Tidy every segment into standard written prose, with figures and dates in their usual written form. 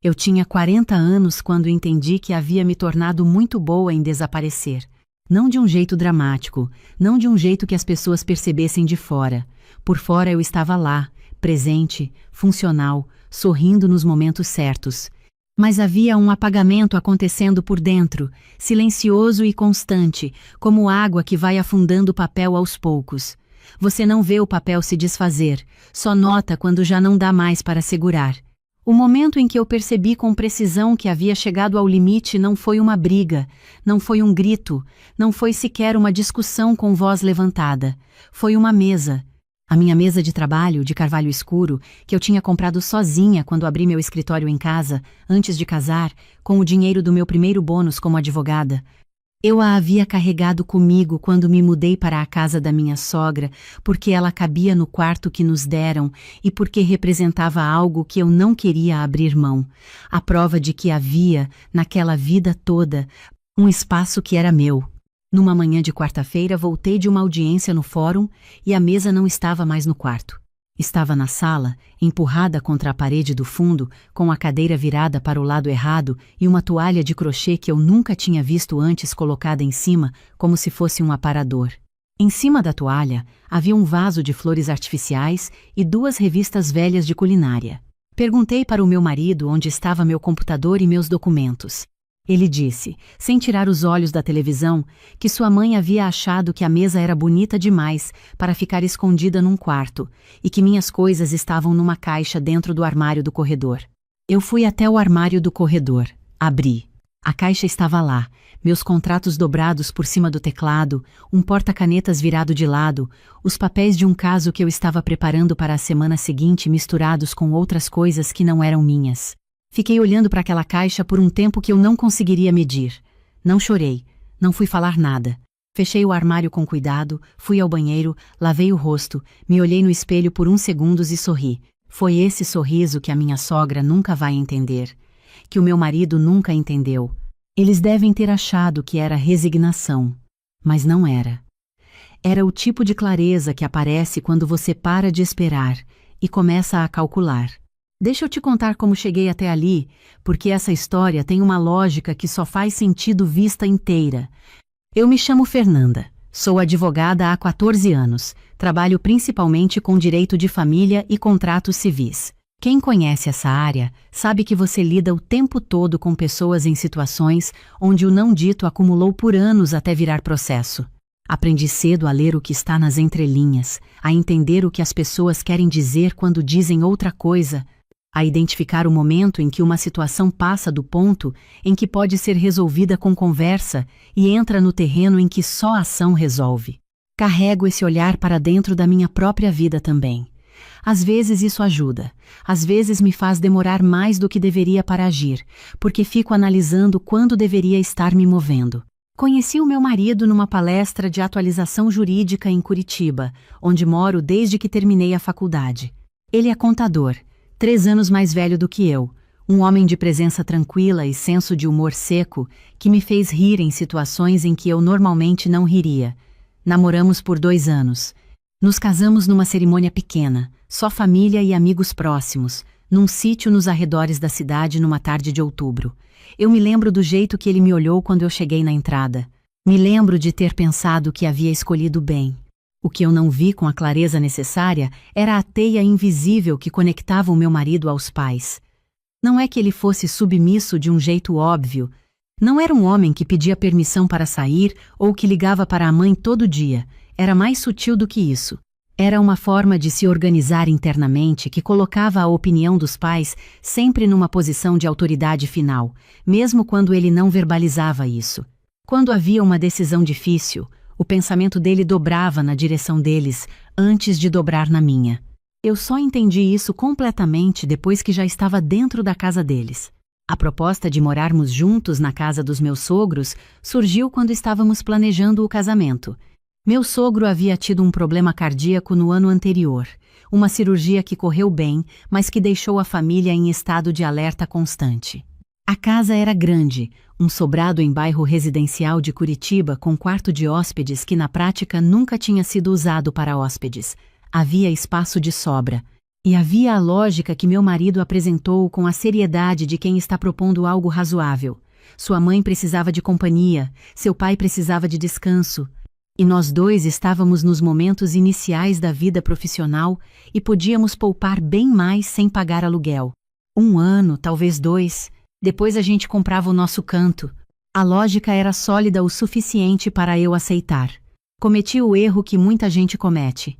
Eu tinha 40 anos quando entendi que havia me tornado muito boa em desaparecer. Não de um jeito dramático, não de um jeito que as pessoas percebessem de fora. Por fora eu estava lá, presente, funcional, sorrindo nos momentos certos. Mas havia um apagamento acontecendo por dentro, silencioso e constante, como água que vai afundando o papel aos poucos. Você não vê o papel se desfazer, só nota quando já não dá mais para segurar. O momento em que eu percebi com precisão que havia chegado ao limite não foi uma briga, não foi um grito, não foi sequer uma discussão com voz levantada. Foi uma mesa. A minha mesa de trabalho, de carvalho escuro, que eu tinha comprado sozinha quando abri meu escritório em casa, antes de casar, com o dinheiro do meu primeiro bônus como advogada. Eu a havia carregado comigo quando me mudei para a casa da minha sogra, porque ela cabia no quarto que nos deram e porque representava algo que eu não queria abrir mão. A prova de que havia, naquela vida toda, um espaço que era meu. Numa manhã de quarta-feira voltei de uma audiência no fórum e a mesa não estava mais no quarto. Estava na sala, empurrada contra a parede do fundo, com a cadeira virada para o lado errado e uma toalha de crochê que eu nunca tinha visto antes colocada em cima, como se fosse um aparador. Em cima da toalha, havia um vaso de flores artificiais e 2 revistas velhas de culinária. Perguntei para o meu marido onde estava meu computador e meus documentos. Ele disse, sem tirar os olhos da televisão, que sua mãe havia achado que a mesa era bonita demais para ficar escondida num quarto e que minhas coisas estavam numa caixa dentro do armário do corredor. Eu fui até o armário do corredor, abri. A caixa estava lá, meus contratos dobrados por cima do teclado, um porta-canetas virado de lado, os papéis de um caso que eu estava preparando para a semana seguinte misturados com outras coisas que não eram minhas. Fiquei olhando para aquela caixa por um tempo que eu não conseguiria medir. Não chorei, não fui falar nada. Fechei o armário com cuidado, fui ao banheiro, lavei o rosto, me olhei no espelho por uns segundos e sorri. Foi esse sorriso que a minha sogra nunca vai entender, que o meu marido nunca entendeu. Eles devem ter achado que era resignação, mas não era. Era o tipo de clareza que aparece quando você para de esperar e começa a calcular. Deixa eu te contar como cheguei até ali, porque essa história tem uma lógica que só faz sentido vista inteira. Eu me chamo Fernanda, sou advogada há 14 anos, trabalho principalmente com direito de família e contratos civis. Quem conhece essa área sabe que você lida o tempo todo com pessoas em situações onde o não dito acumulou por anos até virar processo. Aprendi cedo a ler o que está nas entrelinhas, a entender o que as pessoas querem dizer quando dizem outra coisa, a identificar o momento em que uma situação passa do ponto em que pode ser resolvida com conversa e entra no terreno em que só a ação resolve. Carrego esse olhar para dentro da minha própria vida também. Às vezes isso ajuda, às vezes me faz demorar mais do que deveria para agir, porque fico analisando quando deveria estar me movendo. Conheci o meu marido numa palestra de atualização jurídica em Curitiba, onde moro desde que terminei a faculdade. Ele é contador, 3 anos mais velho do que eu, um homem de presença tranquila e senso de humor seco que me fez rir em situações em que eu normalmente não riria. Namoramos por 2 anos. Nos casamos numa cerimônia pequena, só família e amigos próximos, num sítio nos arredores da cidade numa tarde de outubro. Eu me lembro do jeito que ele me olhou quando eu cheguei na entrada. Me lembro de ter pensado que havia escolhido bem. O que eu não vi com a clareza necessária era a teia invisível que conectava o meu marido aos pais. Não é que ele fosse submisso de um jeito óbvio. Não era um homem que pedia permissão para sair ou que ligava para a mãe todo dia. Era mais sutil do que isso. Era uma forma de se organizar internamente que colocava a opinião dos pais sempre numa posição de autoridade final, mesmo quando ele não verbalizava isso. Quando havia uma decisão difícil, o pensamento dele dobrava na direção deles, antes de dobrar na minha. Eu só entendi isso completamente depois que já estava dentro da casa deles. A proposta de morarmos juntos na casa dos meus sogros surgiu quando estávamos planejando o casamento. Meu sogro havia tido um problema cardíaco no ano anterior, uma cirurgia que correu bem, mas que deixou a família em estado de alerta constante. A casa era grande, um sobrado em bairro residencial de Curitiba com quarto de hóspedes que na prática nunca tinha sido usado para hóspedes. Havia espaço de sobra. E havia a lógica que meu marido apresentou com a seriedade de quem está propondo algo razoável. Sua mãe precisava de companhia, seu pai precisava de descanso. E nós dois estávamos nos momentos iniciais da vida profissional e podíamos poupar bem mais sem pagar aluguel. 1 ano, talvez 2, depois a gente comprava o nosso canto. A lógica era sólida o suficiente para eu aceitar. Cometi o erro que muita gente comete.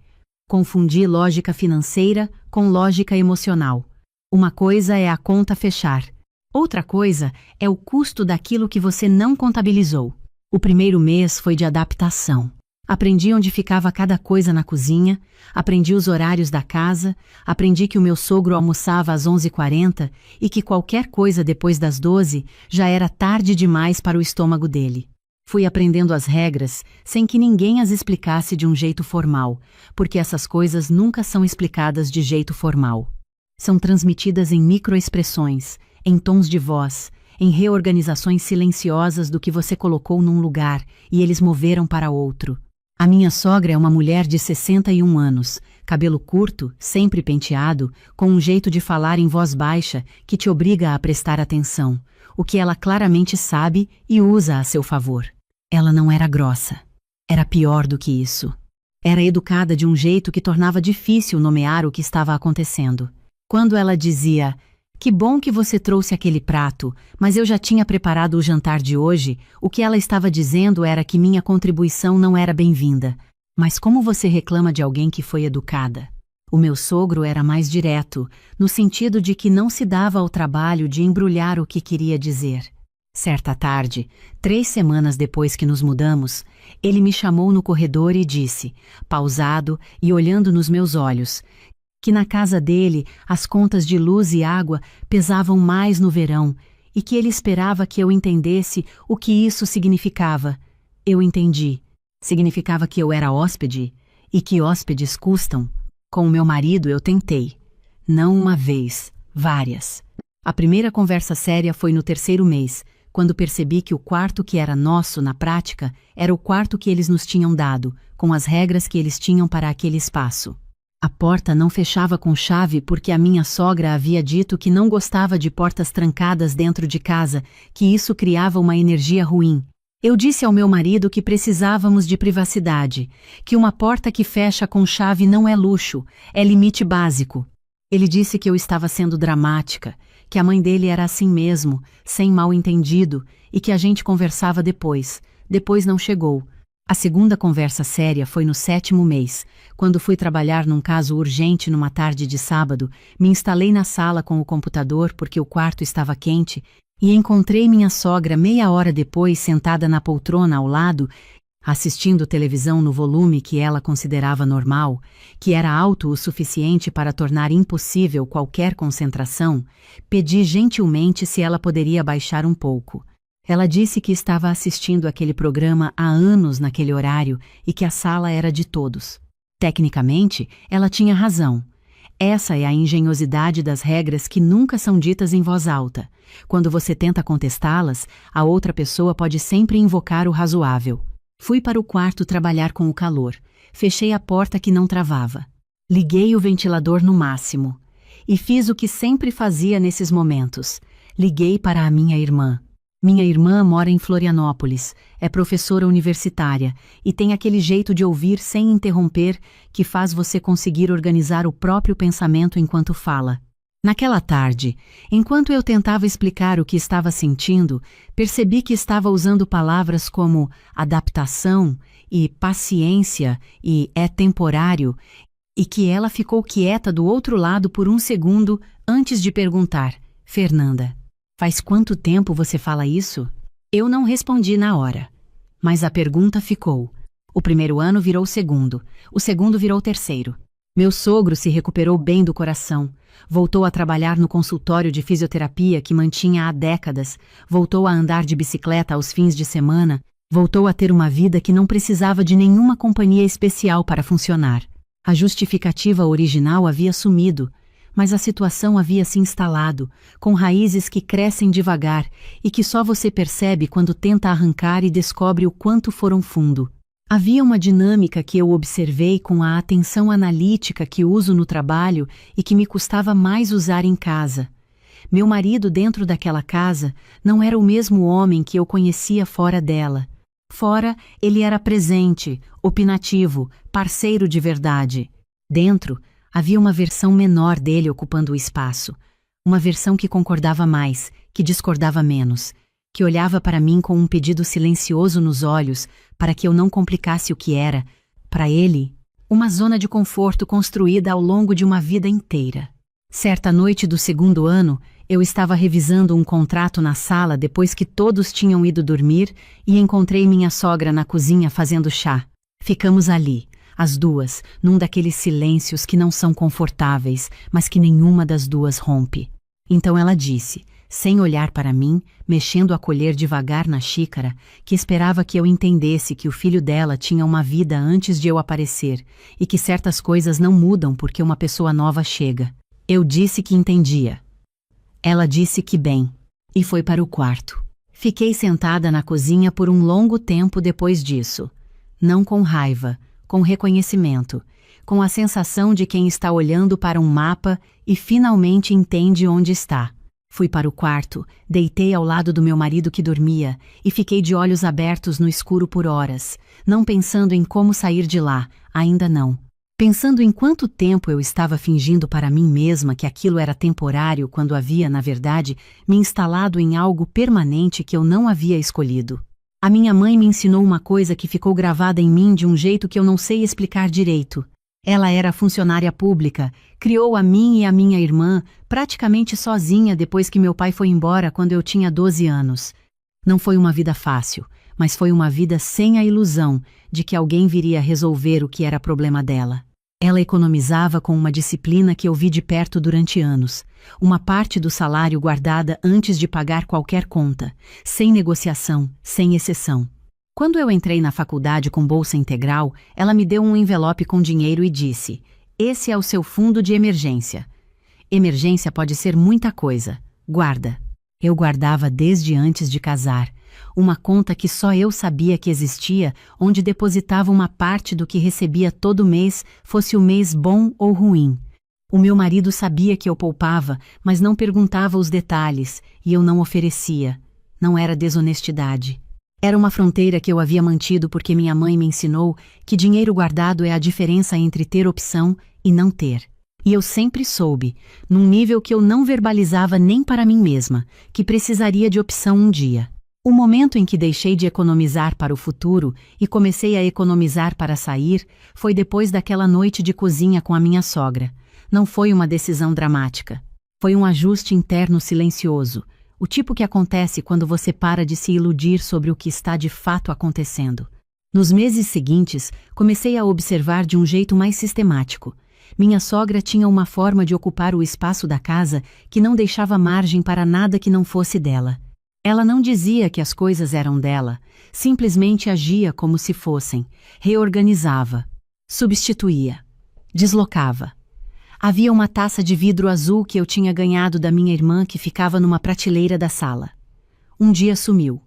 Confundi lógica financeira com lógica emocional. Uma coisa é a conta fechar. Outra coisa é o custo daquilo que você não contabilizou. O primeiro mês foi de adaptação. Aprendi onde ficava cada coisa na cozinha, aprendi os horários da casa, aprendi que o meu sogro almoçava às 11h40 e que qualquer coisa depois das 12 já era tarde demais para o estômago dele. Fui aprendendo as regras sem que ninguém as explicasse de um jeito formal, porque essas coisas nunca são explicadas de jeito formal. São transmitidas em microexpressões, em tons de voz, em reorganizações silenciosas do que você colocou num lugar e eles moveram para outro. A minha sogra é uma mulher de 61 anos, cabelo curto, sempre penteado, com um jeito de falar em voz baixa que te obriga a prestar atenção, o que ela claramente sabe e usa a seu favor. Ela não era grossa. Era pior do que isso. Era educada de um jeito que tornava difícil nomear o que estava acontecendo. Quando ela dizia: "Que bom que você trouxe aquele prato, mas eu já tinha preparado o jantar de hoje", o que ela estava dizendo era que minha contribuição não era bem-vinda. Mas como você reclama de alguém que foi educada? O meu sogro era mais direto, no sentido de que não se dava ao trabalho de embrulhar o que queria dizer. Certa tarde, 3 semanas depois que nos mudamos, ele me chamou no corredor e disse, pausado e olhando nos meus olhos, que na casa dele as contas de luz e água pesavam mais no verão e que ele esperava que eu entendesse o que isso significava. Eu entendi. Significava que eu era hóspede e que hóspedes custam. Com o meu marido eu tentei. Não uma vez, várias. A primeira conversa séria foi no 3º mês, quando percebi que o quarto que era nosso, na prática, era o quarto que eles nos tinham dado, com as regras que eles tinham para aquele espaço. A porta não fechava com chave porque a minha sogra havia dito que não gostava de portas trancadas dentro de casa, que isso criava uma energia ruim. Eu disse ao meu marido que precisávamos de privacidade, que uma porta que fecha com chave não é luxo, é limite básico. Ele disse que eu estava sendo dramática, que a mãe dele era assim mesmo, sem mal-entendido, e que a gente conversava depois. Depois não chegou. A segunda conversa séria foi no 7º mês, quando fui trabalhar num caso urgente numa tarde de sábado, me instalei na sala com o computador porque o quarto estava quente e encontrei minha sogra meia hora depois sentada na poltrona ao lado, assistindo televisão no volume que ela considerava normal, que era alto o suficiente para tornar impossível qualquer concentração. Pedi gentilmente se ela poderia baixar um pouco. Ela disse que estava assistindo aquele programa há anos naquele horário e que a sala era de todos. Tecnicamente, ela tinha razão. Essa é a engenhosidade das regras que nunca são ditas em voz alta. Quando você tenta contestá-las, a outra pessoa pode sempre invocar o razoável. Fui para o quarto trabalhar com o calor. Fechei a porta que não travava. Liguei o ventilador no máximo. E fiz o que sempre fazia nesses momentos. Liguei para a minha irmã. Minha irmã mora em Florianópolis, é professora universitária e tem aquele jeito de ouvir sem interromper que faz você conseguir organizar o próprio pensamento enquanto fala. Naquela tarde, enquanto eu tentava explicar o que estava sentindo, percebi que estava usando palavras como adaptação e paciência e é temporário, e que ela ficou quieta do outro lado por 1 segundo antes de perguntar: "Fernanda, faz quanto tempo você fala isso?" Eu não respondi na hora, mas a pergunta ficou. O primeiro ano virou o segundo virou o terceiro. Meu sogro se recuperou bem do coração, voltou a trabalhar no consultório de fisioterapia que mantinha há décadas, voltou a andar de bicicleta aos fins de semana, voltou a ter uma vida que não precisava de nenhuma companhia especial para funcionar. A justificativa original havia sumido, mas a situação havia se instalado, com raízes que crescem devagar e que só você percebe quando tenta arrancar e descobre o quanto foram fundo. Havia uma dinâmica que eu observei com a atenção analítica que uso no trabalho e que me custava mais usar em casa. Meu marido dentro daquela casa não era o mesmo homem que eu conhecia fora dela. Fora, ele era presente, opinativo, parceiro de verdade. Dentro, havia uma versão menor dele ocupando o espaço. Uma versão que concordava mais, que discordava menos, que olhava para mim com um pedido silencioso nos olhos para que eu não complicasse o que era, para ele, uma zona de conforto construída ao longo de uma vida inteira. Certa noite do segundo ano, eu estava revisando um contrato na sala depois que todos tinham ido dormir e encontrei minha sogra na cozinha fazendo chá. Ficamos ali, as duas, num daqueles silêncios que não são confortáveis, mas que nenhuma das duas rompe. Então ela disse, sem olhar para mim, mexendo a colher devagar na xícara, que esperava que eu entendesse que o filho dela tinha uma vida antes de eu aparecer e que certas coisas não mudam porque uma pessoa nova chega. Eu disse que entendia. Ela disse que bem, e foi para o quarto. Fiquei sentada na cozinha por um longo tempo depois disso. Não com raiva, com reconhecimento, com a sensação de quem está olhando para um mapa e finalmente entende onde está. Fui para o quarto, deitei ao lado do meu marido que dormia e fiquei de olhos abertos no escuro por horas, não pensando em como sair de lá, ainda não. Pensando em quanto tempo eu estava fingindo para mim mesma que aquilo era temporário quando havia, na verdade, me instalado em algo permanente que eu não havia escolhido. A minha mãe me ensinou uma coisa que ficou gravada em mim de um jeito que eu não sei explicar direito. Ela era funcionária pública, criou a mim e a minha irmã praticamente sozinha depois que meu pai foi embora quando eu tinha 12 anos. Não foi uma vida fácil, mas foi uma vida sem a ilusão de que alguém viria resolver o que era problema dela. Ela economizava com uma disciplina que eu vi de perto durante anos, uma parte do salário guardada antes de pagar qualquer conta, sem negociação, sem exceção. Quando eu entrei na faculdade com bolsa integral, ela me deu um envelope com dinheiro e disse: "Esse é o seu fundo de emergência. Emergência pode ser muita coisa. Guarda." Eu guardava desde antes de casar, uma conta que só eu sabia que existia, onde depositava uma parte do que recebia todo mês, fosse o mês bom ou ruim. O meu marido sabia que eu poupava, mas não perguntava os detalhes, e eu não oferecia. Não era desonestidade. Era uma fronteira que eu havia mantido porque minha mãe me ensinou que dinheiro guardado é a diferença entre ter opção e não ter. E eu sempre soube, num nível que eu não verbalizava nem para mim mesma, que precisaria de opção um dia. O momento em que deixei de economizar para o futuro e comecei a economizar para sair foi depois daquela noite de cozinha com a minha sogra. Não foi uma decisão dramática. Foi um ajuste interno silencioso, o tipo que acontece quando você para de se iludir sobre o que está de fato acontecendo. Nos meses seguintes, comecei a observar de um jeito mais sistemático. Minha sogra tinha uma forma de ocupar o espaço da casa que não deixava margem para nada que não fosse dela. Ela não dizia que as coisas eram dela, simplesmente agia como se fossem, reorganizava, substituía, deslocava. Havia uma taça de vidro azul que eu tinha ganhado da minha irmã que ficava numa prateleira da sala. Um dia sumiu.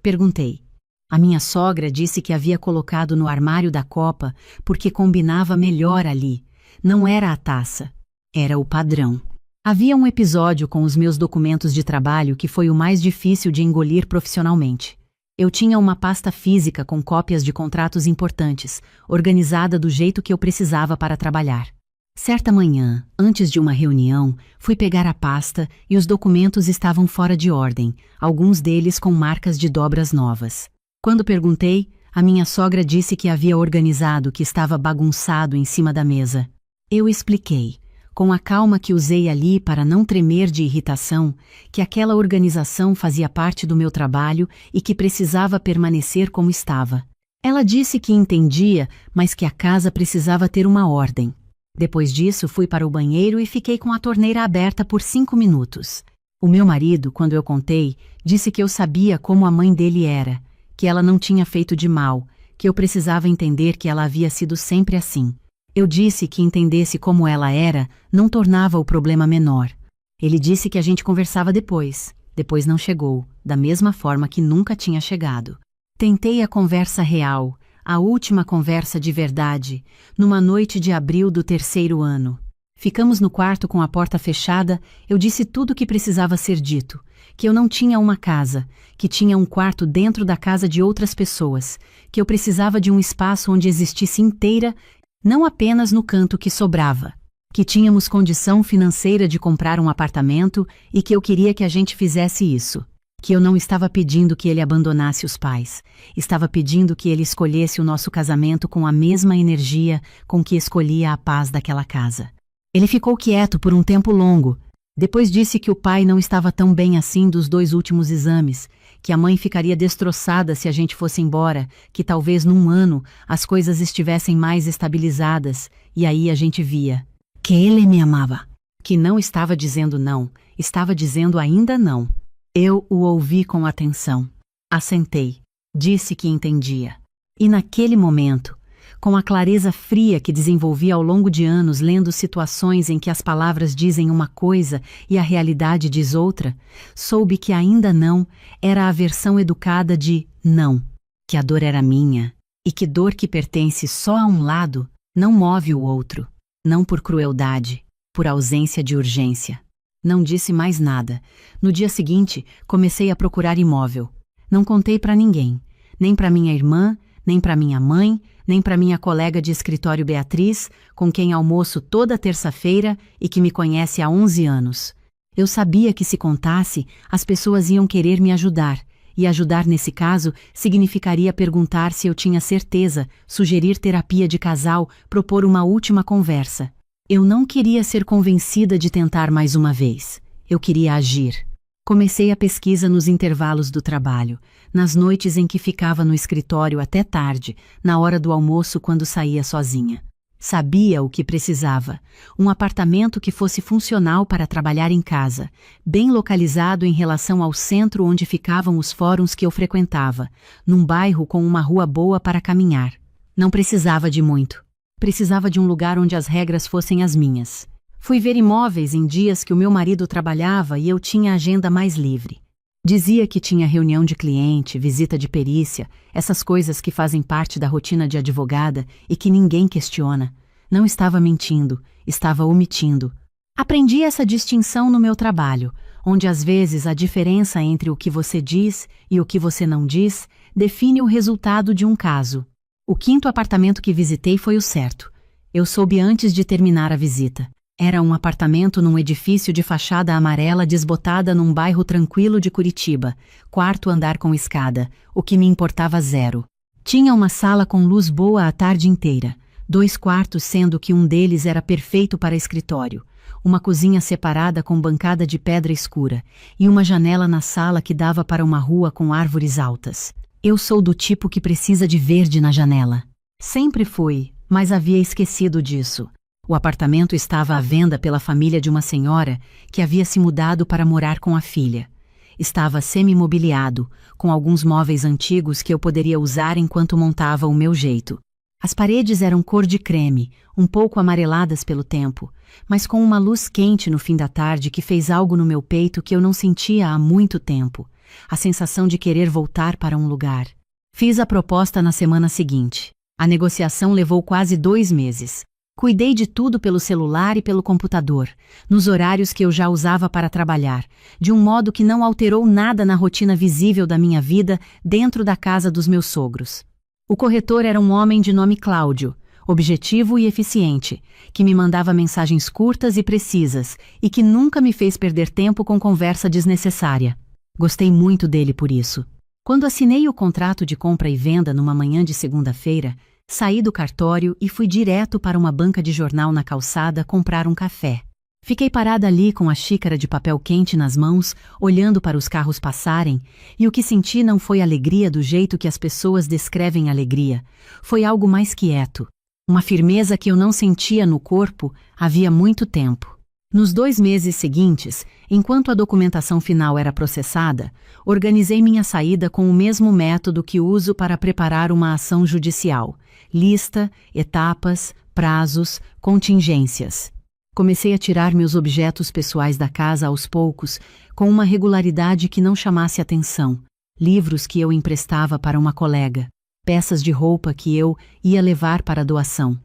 Perguntei. A minha sogra disse que havia colocado no armário da copa porque combinava melhor ali. Não era a taça, era o padrão. Havia um episódio com os meus documentos de trabalho que foi o mais difícil de engolir profissionalmente. Eu tinha uma pasta física com cópias de contratos importantes, organizada do jeito que eu precisava para trabalhar. Certa manhã, antes de uma reunião, fui pegar a pasta e os documentos estavam fora de ordem, alguns deles com marcas de dobras novas. Quando perguntei, a minha sogra disse que havia organizado o que estava bagunçado em cima da mesa. Eu expliquei, com a calma que usei ali para não tremer de irritação, que aquela organização fazia parte do meu trabalho e que precisava permanecer como estava. Ela disse que entendia, mas que a casa precisava ter uma ordem. Depois disso, fui para o banheiro e fiquei com a torneira aberta por 5 minutos. O meu marido, quando eu contei, disse que eu sabia como a mãe dele era, que ela não tinha feito de mal, que eu precisava entender que ela havia sido sempre assim. Eu disse que entendesse como ela era não tornava o problema menor. Ele disse que a gente conversava depois. Depois não chegou, da mesma forma que nunca tinha chegado. Tentei a conversa real, A última conversa de verdade, numa noite de abril do 3º ano. Ficamos no quarto com a porta fechada, eu disse tudo o que precisava ser dito, que eu não tinha uma casa, que tinha um quarto dentro da casa de outras pessoas, que eu precisava de um espaço onde existisse inteira, não apenas no canto que sobrava, que tínhamos condição financeira de comprar um apartamento e que eu queria que a gente fizesse isso. Que eu não estava pedindo que ele abandonasse os pais, estava pedindo que ele escolhesse o nosso casamento com a mesma energia com que escolhia a paz daquela casa. Ele ficou quieto por um tempo longo, depois disse que o pai não estava tão bem assim dos 2 últimos exames, que a mãe ficaria destroçada se a gente fosse embora, que talvez num ano as coisas estivessem mais estabilizadas, e aí a gente via que ele me amava, que não estava dizendo não, estava dizendo ainda não. Eu o ouvi com atenção. Assentei. Disse que entendia. E naquele momento, com a clareza fria que desenvolvi ao longo de anos lendo situações em que as palavras dizem uma coisa e a realidade diz outra, soube que ainda não era a versão educada de não, que a dor era minha, e que dor que pertence só a um lado não move o outro, não por crueldade, por ausência de urgência. Não disse mais nada. No dia seguinte, comecei a procurar imóvel. Não contei para ninguém, nem para minha irmã, nem para minha mãe, nem para minha colega de escritório Beatriz, com quem almoço toda terça-feira e que me conhece há 11 anos. Eu sabia que se contasse, as pessoas iam querer me ajudar, e ajudar nesse caso significaria perguntar se eu tinha certeza, sugerir terapia de casal, propor uma última conversa. Eu não queria ser convencida de tentar mais uma vez. Eu queria agir. Comecei a pesquisa nos intervalos do trabalho, nas noites em que ficava no escritório até tarde, na hora do almoço quando saía sozinha. Sabia o que precisava. Um apartamento que fosse funcional para trabalhar em casa, bem localizado em relação ao centro onde ficavam os fóruns que eu frequentava, num bairro com uma rua boa para caminhar. Não precisava de muito. Precisava de um lugar onde as regras fossem as minhas. Fui ver imóveis em dias que o meu marido trabalhava e eu tinha a agenda mais livre. Dizia que tinha reunião de cliente, visita de perícia, essas coisas que fazem parte da rotina de advogada e que ninguém questiona. Não estava mentindo, estava omitindo. Aprendi essa distinção no meu trabalho, onde às vezes a diferença entre o que você diz e o que você não diz define o resultado de um caso. O 5º apartamento que visitei foi o certo. Eu soube antes de terminar a visita. Era um apartamento num edifício de fachada amarela desbotada num bairro tranquilo de Curitiba, 4º andar com escada, o que me importava zero. Tinha uma sala com luz boa a tarde inteira, 2 quartos sendo que um deles era perfeito para escritório, uma cozinha separada com bancada de pedra escura e uma janela na sala que dava para uma rua com árvores altas. Eu sou do tipo que precisa de verde na janela. Sempre fui, mas havia esquecido disso. O apartamento estava à venda pela família de uma senhora que havia se mudado para morar com a filha. Estava semi-mobiliado, com alguns móveis antigos que eu poderia usar enquanto montava o meu jeito. As paredes eram cor de creme, um pouco amareladas pelo tempo, mas com uma luz quente no fim da tarde que fez algo no meu peito que eu não sentia há muito tempo. A sensação de querer voltar para um lugar. Fiz a proposta na semana seguinte. A negociação levou quase 2 meses. Cuidei de tudo pelo celular e pelo computador, nos horários que eu já usava para trabalhar, de um modo que não alterou nada na rotina visível da minha vida dentro da casa dos meus sogros. O corretor era um homem de nome Cláudio, objetivo e eficiente, que me mandava mensagens curtas e precisas e que nunca me fez perder tempo com conversa desnecessária. Gostei muito dele por isso. Quando assinei o contrato de compra e venda numa manhã de segunda-feira, saí do cartório e fui direto para uma banca de jornal na calçada comprar um café. Fiquei parada ali com a xícara de papel quente nas mãos, olhando para os carros passarem, e o que senti não foi alegria do jeito que as pessoas descrevem alegria. Foi algo mais quieto. Uma firmeza que eu não sentia no corpo havia muito tempo. Nos 2 meses seguintes, enquanto a documentação final era processada, organizei minha saída com o mesmo método que uso para preparar uma ação judicial: lista, etapas, prazos, contingências. Comecei a tirar meus objetos pessoais da casa aos poucos, com uma regularidade que não chamasse atenção. Livros que eu emprestava para uma colega. peças de roupa que eu ia levar para a doação.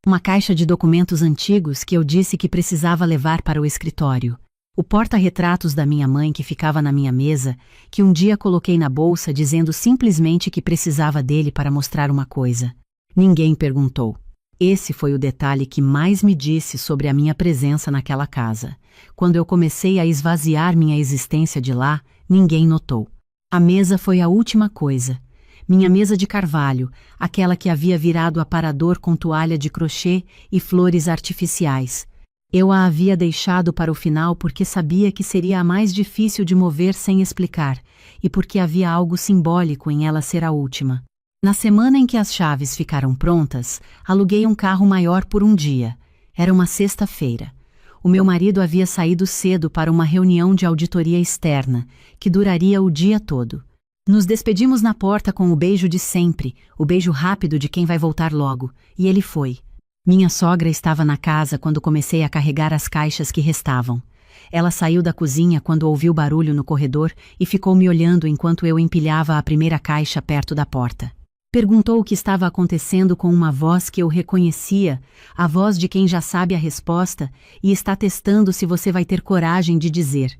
Uma caixa de documentos antigos que eu disse que precisava levar para o escritório. O porta-retratos da minha mãe que ficava na minha mesa, que um dia coloquei na bolsa dizendo simplesmente que precisava dele para mostrar uma coisa. Ninguém perguntou. Esse foi o detalhe que mais me disse sobre a minha presença naquela casa. Quando eu comecei a esvaziar minha existência de lá, ninguém notou. A mesa foi a última coisa. Minha mesa de carvalho, aquela que havia virado aparador com toalha de crochê e flores artificiais. Eu a havia deixado para o final porque sabia que seria a mais difícil de mover sem explicar, e porque havia algo simbólico em ela ser a última. Na semana em que as chaves ficaram prontas, aluguei um carro maior por um dia. Era uma sexta-feira. O meu marido havia saído cedo para uma reunião de auditoria externa, que duraria o dia todo. Nos despedimos na porta com o beijo de sempre, o beijo rápido de quem vai voltar logo, e ele foi. Minha sogra estava na casa quando comecei a carregar as caixas que restavam. Ela saiu da cozinha quando ouviu barulho no corredor e ficou me olhando enquanto eu empilhava a primeira caixa perto da porta. Perguntou o que estava acontecendo com uma voz que eu reconhecia, a voz de quem já sabe a resposta e está testando se você vai ter coragem de dizer.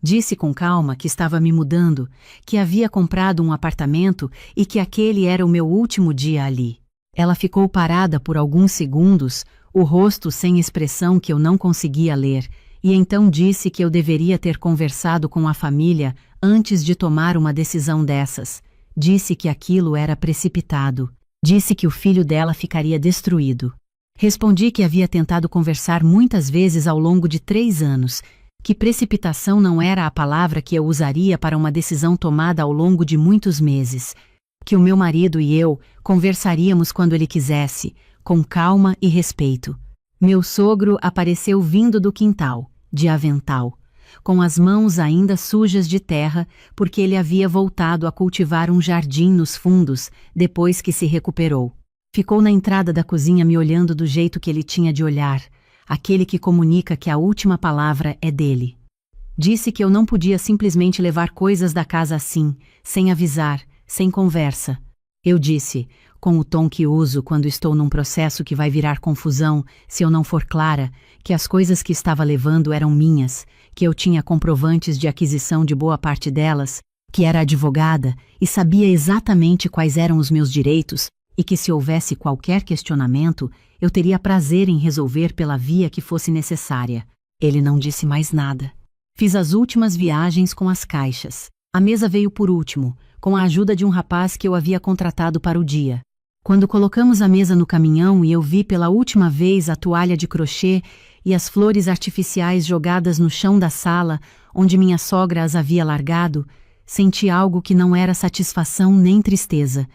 Disse com calma que estava me mudando, que havia comprado um apartamento e que aquele era o meu último dia ali. Ela ficou parada por alguns segundos, o rosto sem expressão que eu não conseguia ler, e então disse que eu deveria ter conversado com a família antes de tomar uma decisão dessas. Disse que aquilo era precipitado. Disse que o filho dela ficaria destruído. Respondi que havia tentado conversar muitas vezes ao longo de 3 anos, que precipitação não era a palavra que eu usaria para uma decisão tomada ao longo de muitos meses. Que o meu marido e eu conversaríamos quando ele quisesse, com calma e respeito. Meu sogro apareceu vindo do quintal, de avental, com as mãos ainda sujas de terra, porque ele havia voltado a cultivar um jardim nos fundos depois que se recuperou. Ficou na entrada da cozinha me olhando do jeito que ele tinha de olhar, aquele que comunica que a última palavra é dele. Disse que eu não podia simplesmente levar coisas da casa assim, sem avisar, sem conversa. Eu disse, com o tom que uso quando estou num processo que vai virar confusão se eu não for clara, que as coisas que estava levando eram minhas, que eu tinha comprovantes de aquisição de boa parte delas, que era advogada e sabia exatamente quais eram os meus direitos e que se houvesse qualquer questionamento, eu teria prazer em resolver pela via que fosse necessária. Ele não disse mais nada. Fiz as últimas viagens com as caixas. A mesa veio por último, com a ajuda de um rapaz que eu havia contratado para o dia. Quando colocamos a mesa no caminhão e eu vi pela última vez a toalha de crochê e as flores artificiais jogadas no chão da sala, onde minha sogra as havia largado, senti algo que não era satisfação nem tristeza.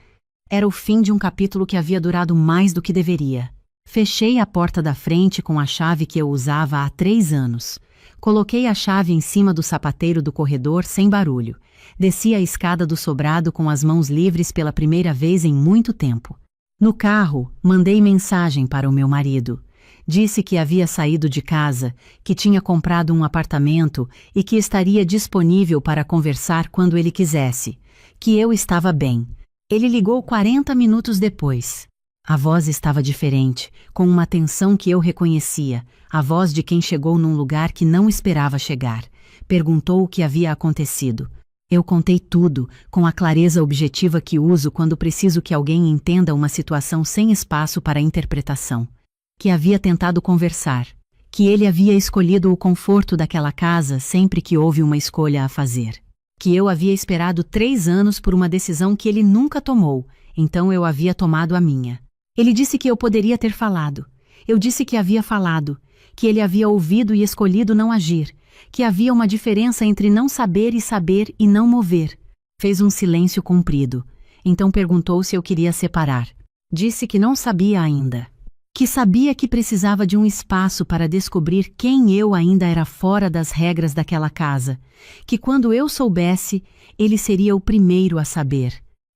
Era o fim de um capítulo que havia durado mais do que deveria. Fechei a porta da frente com a chave que eu usava há 3 anos. Coloquei a chave em cima do sapateiro do corredor sem barulho. Desci a escada do sobrado com as mãos livres pela primeira vez em muito tempo. No carro, mandei mensagem para o meu marido. Disse que havia saído de casa, que tinha comprado um apartamento e que estaria disponível para conversar quando ele quisesse, que eu estava bem. Ele ligou 40 minutos depois. A voz estava diferente, com uma tensão que eu reconhecia, a voz de quem chegou num lugar que não esperava chegar. Perguntou o que havia acontecido. Eu contei tudo, com a clareza objetiva que uso quando preciso que alguém entenda uma situação sem espaço para interpretação. Que havia tentado conversar. Que ele havia escolhido o conforto daquela casa sempre que houve uma escolha a fazer. Que eu havia esperado 3 anos por uma decisão que ele nunca tomou, então eu havia tomado a minha. Ele disse que eu poderia ter falado. Eu disse que havia falado, que ele havia ouvido e escolhido não agir, que havia uma diferença entre não saber e não mover. Fez um silêncio comprido. Então perguntou se eu queria separar. Disse que não sabia ainda. Que sabia que precisava de um espaço para descobrir quem eu ainda era fora das regras daquela casa. Que quando eu soubesse, ele seria o primeiro a saber.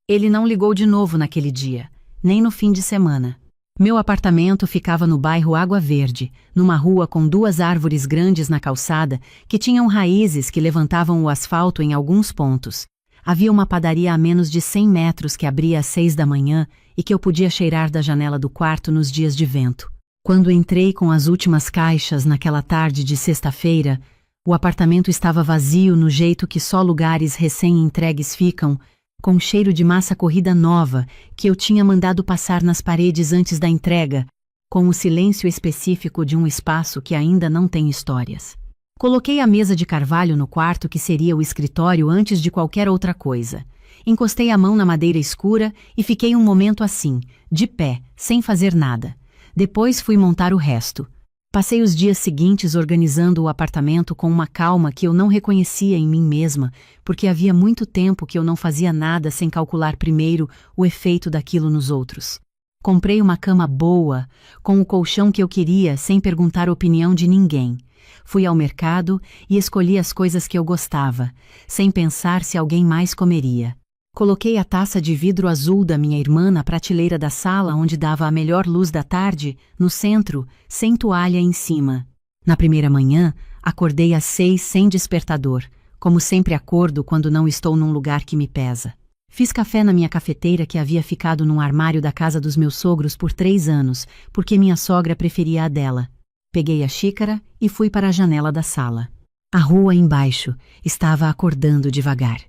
Ele não ligou de novo naquele dia, nem no fim de semana. Meu apartamento ficava no bairro Água Verde, numa rua com 2 árvores grandes na calçada que tinham raízes que levantavam o asfalto em alguns pontos. Havia uma padaria a menos de 100 metros que abria às 6 da manhã e que eu podia cheirar da janela do quarto nos dias de vento. Quando entrei com as últimas caixas naquela tarde de sexta-feira, o apartamento estava vazio no jeito que só lugares recém-entregues ficam, com um cheiro de massa corrida nova que eu tinha mandado passar nas paredes antes da entrega, com o silêncio específico de um espaço que ainda não tem histórias. Coloquei a mesa de carvalho no quarto que seria o escritório antes de qualquer outra coisa. Encostei a mão na madeira escura e fiquei um momento assim, de pé, sem fazer nada. Depois fui montar o resto. Passei os dias seguintes organizando o apartamento com uma calma que eu não reconhecia em mim mesma, porque havia muito tempo que eu não fazia nada sem calcular primeiro o efeito daquilo nos outros. Comprei uma cama boa, com o colchão que eu queria, sem perguntar a opinião de ninguém. Fui ao mercado e escolhi as coisas que eu gostava, sem pensar se alguém mais comeria. Coloquei a taça de vidro azul da minha irmã na prateleira da sala onde dava a melhor luz da tarde, no centro, sem toalha em cima. Na primeira manhã, acordei às 6 sem despertador, como sempre acordo quando não estou num lugar que me pesa. Fiz café na minha cafeteira que havia ficado num armário da casa dos meus sogros por 3 anos, porque minha sogra preferia a dela. Peguei a xícara e fui para a janela da sala. A rua embaixo estava acordando devagar.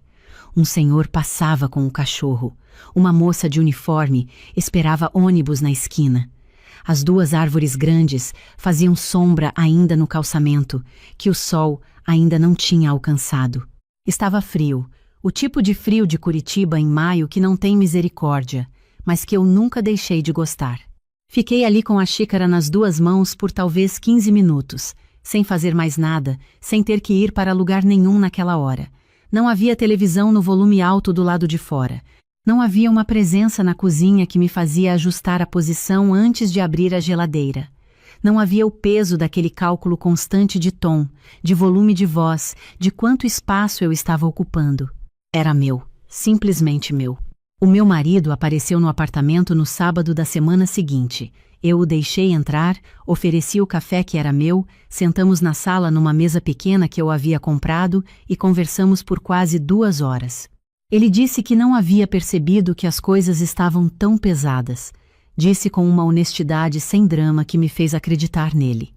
Um senhor passava com o cachorro. Uma moça de uniforme esperava ônibus na esquina. As 2 árvores grandes faziam sombra ainda no calçamento, que o sol ainda não tinha alcançado. Estava frio, o tipo de frio de Curitiba em maio que não tem misericórdia, mas que eu nunca deixei de gostar. Fiquei ali com a xícara nas 2 mãos por talvez 15 minutos, sem fazer mais nada, sem ter que ir para lugar nenhum naquela hora. Não havia televisão no volume alto do lado de fora. Não havia uma presença na cozinha que me fazia ajustar a posição antes de abrir a geladeira. Não havia o peso daquele cálculo constante de tom, de volume de voz, de quanto espaço eu estava ocupando. Era meu, simplesmente meu. O meu marido apareceu no apartamento no sábado da semana seguinte. Eu o deixei entrar, ofereci o café que era meu, sentamos na sala numa mesa pequena que eu havia comprado e conversamos por quase 2 horas. Ele disse que não havia percebido que as coisas estavam tão pesadas. Disse com uma honestidade sem drama que me fez acreditar nele.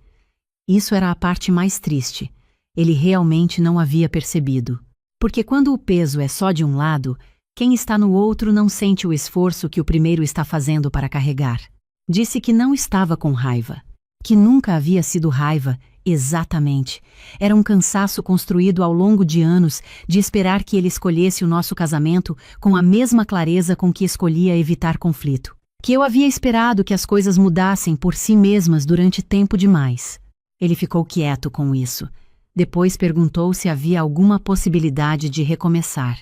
Isso era a parte mais triste. Ele realmente não havia percebido. Porque quando o peso é só de um lado, quem está no outro não sente o esforço que o primeiro está fazendo para carregar. Disse que não estava com raiva, que nunca havia sido raiva, exatamente. Era um cansaço construído ao longo de anos de esperar que ele escolhesse o nosso casamento com a mesma clareza com que escolhia evitar conflito. Que eu havia esperado que as coisas mudassem por si mesmas durante tempo demais. Ele ficou quieto com isso. Depois perguntou se havia alguma possibilidade de recomeçar.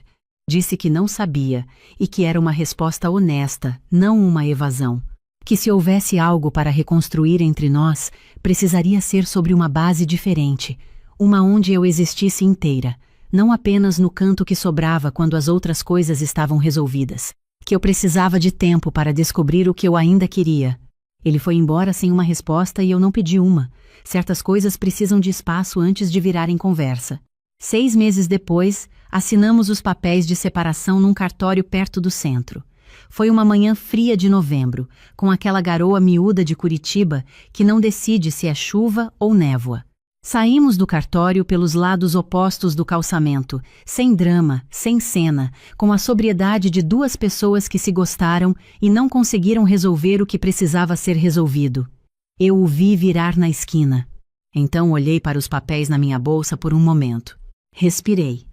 Disse que não sabia e que era uma resposta honesta, não uma evasão. Que se houvesse algo para reconstruir entre nós, precisaria ser sobre uma base diferente, uma onde eu existisse inteira, não apenas no canto que sobrava quando as outras coisas estavam resolvidas. Que eu precisava de tempo para descobrir o que eu ainda queria. Ele foi embora sem uma resposta e eu não pedi uma. Certas coisas precisam de espaço antes de virarem conversa. 6 meses depois, assinamos os papéis de separação num cartório perto do centro. Foi uma manhã fria de novembro, com aquela garoa miúda de Curitiba que não decide se é chuva ou névoa. Saímos do cartório pelos lados opostos do calçamento, sem drama, sem cena, com a sobriedade de 2 pessoas que se gostaram e não conseguiram resolver o que precisava ser resolvido. Eu o vi virar na esquina. Então olhei para os papéis na minha bolsa por um momento. Respirei.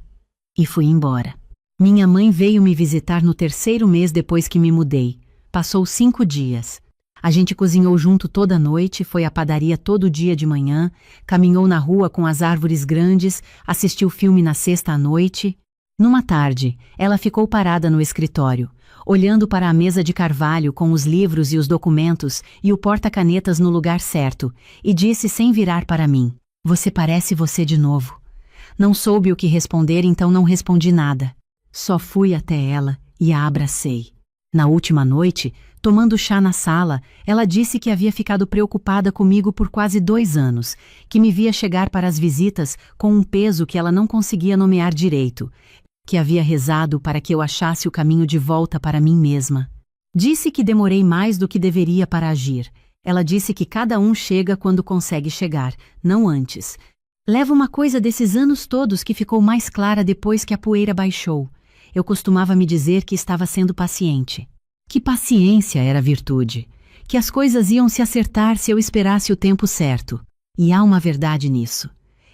E fui embora. Minha mãe veio me visitar no 3º mês depois que me mudei. Passou 5 dias. A gente cozinhou junto toda noite, foi à padaria todo dia de manhã, caminhou na rua com as árvores grandes, assistiu filme na sexta à noite. Numa tarde, ela ficou parada no escritório, olhando para a mesa de carvalho com os livros e os documentos e o porta-canetas no lugar certo, e disse sem virar para mim: "Você parece você de novo." Não soube o que responder, então não respondi nada. Só fui até ela e a abracei. Na última noite, tomando chá na sala, ela disse que havia ficado preocupada comigo por quase 2 anos, que me via chegar para as visitas com um peso que ela não conseguia nomear direito. que havia rezado para que eu achasse o caminho de volta para mim mesma. Disse que demorei mais do que deveria para agir. Ela disse que cada um chega quando consegue chegar, não antes. Leva uma coisa desses anos todos que ficou mais clara depois que a poeira baixou. Eu costumava me dizer que estava sendo paciente. Que paciência era virtude. Que as coisas iam se acertar se eu esperasse o tempo certo. E há uma verdade nisso.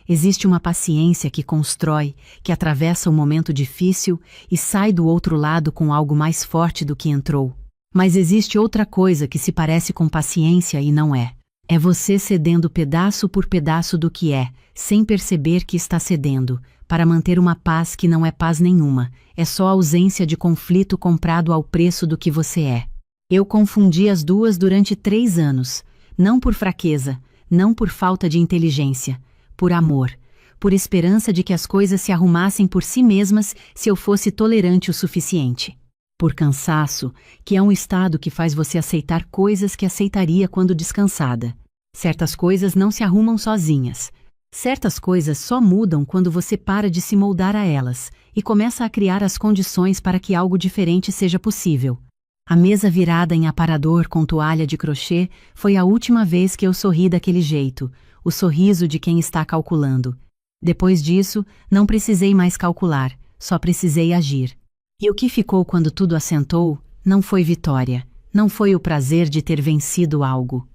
Existe uma paciência que constrói, que atravessa um momento difícil e sai do outro lado com algo mais forte do que entrou. Mas existe outra coisa que se parece com paciência e não é. É você cedendo pedaço por pedaço do que é, sem perceber que está cedendo, para manter uma paz que não é paz nenhuma, é só ausência de conflito comprado ao preço do que você é. Eu confundi as duas durante 3 anos, não por fraqueza, não por falta de inteligência, por amor, por esperança de que as coisas se arrumassem por si mesmas se eu fosse tolerante o suficiente. Por cansaço, que é um estado que faz você aceitar coisas que aceitaria quando descansada. Certas coisas não se arrumam sozinhas. Certas coisas só mudam quando você para de se moldar a elas e começa a criar as condições para que algo diferente seja possível. A mesa virada em aparador com toalha de crochê foi a última vez que eu sorri daquele jeito, o sorriso de quem está calculando. Depois disso, não precisei mais calcular, só precisei agir. E o que ficou quando tudo assentou não foi vitória, não foi o prazer de ter vencido algo.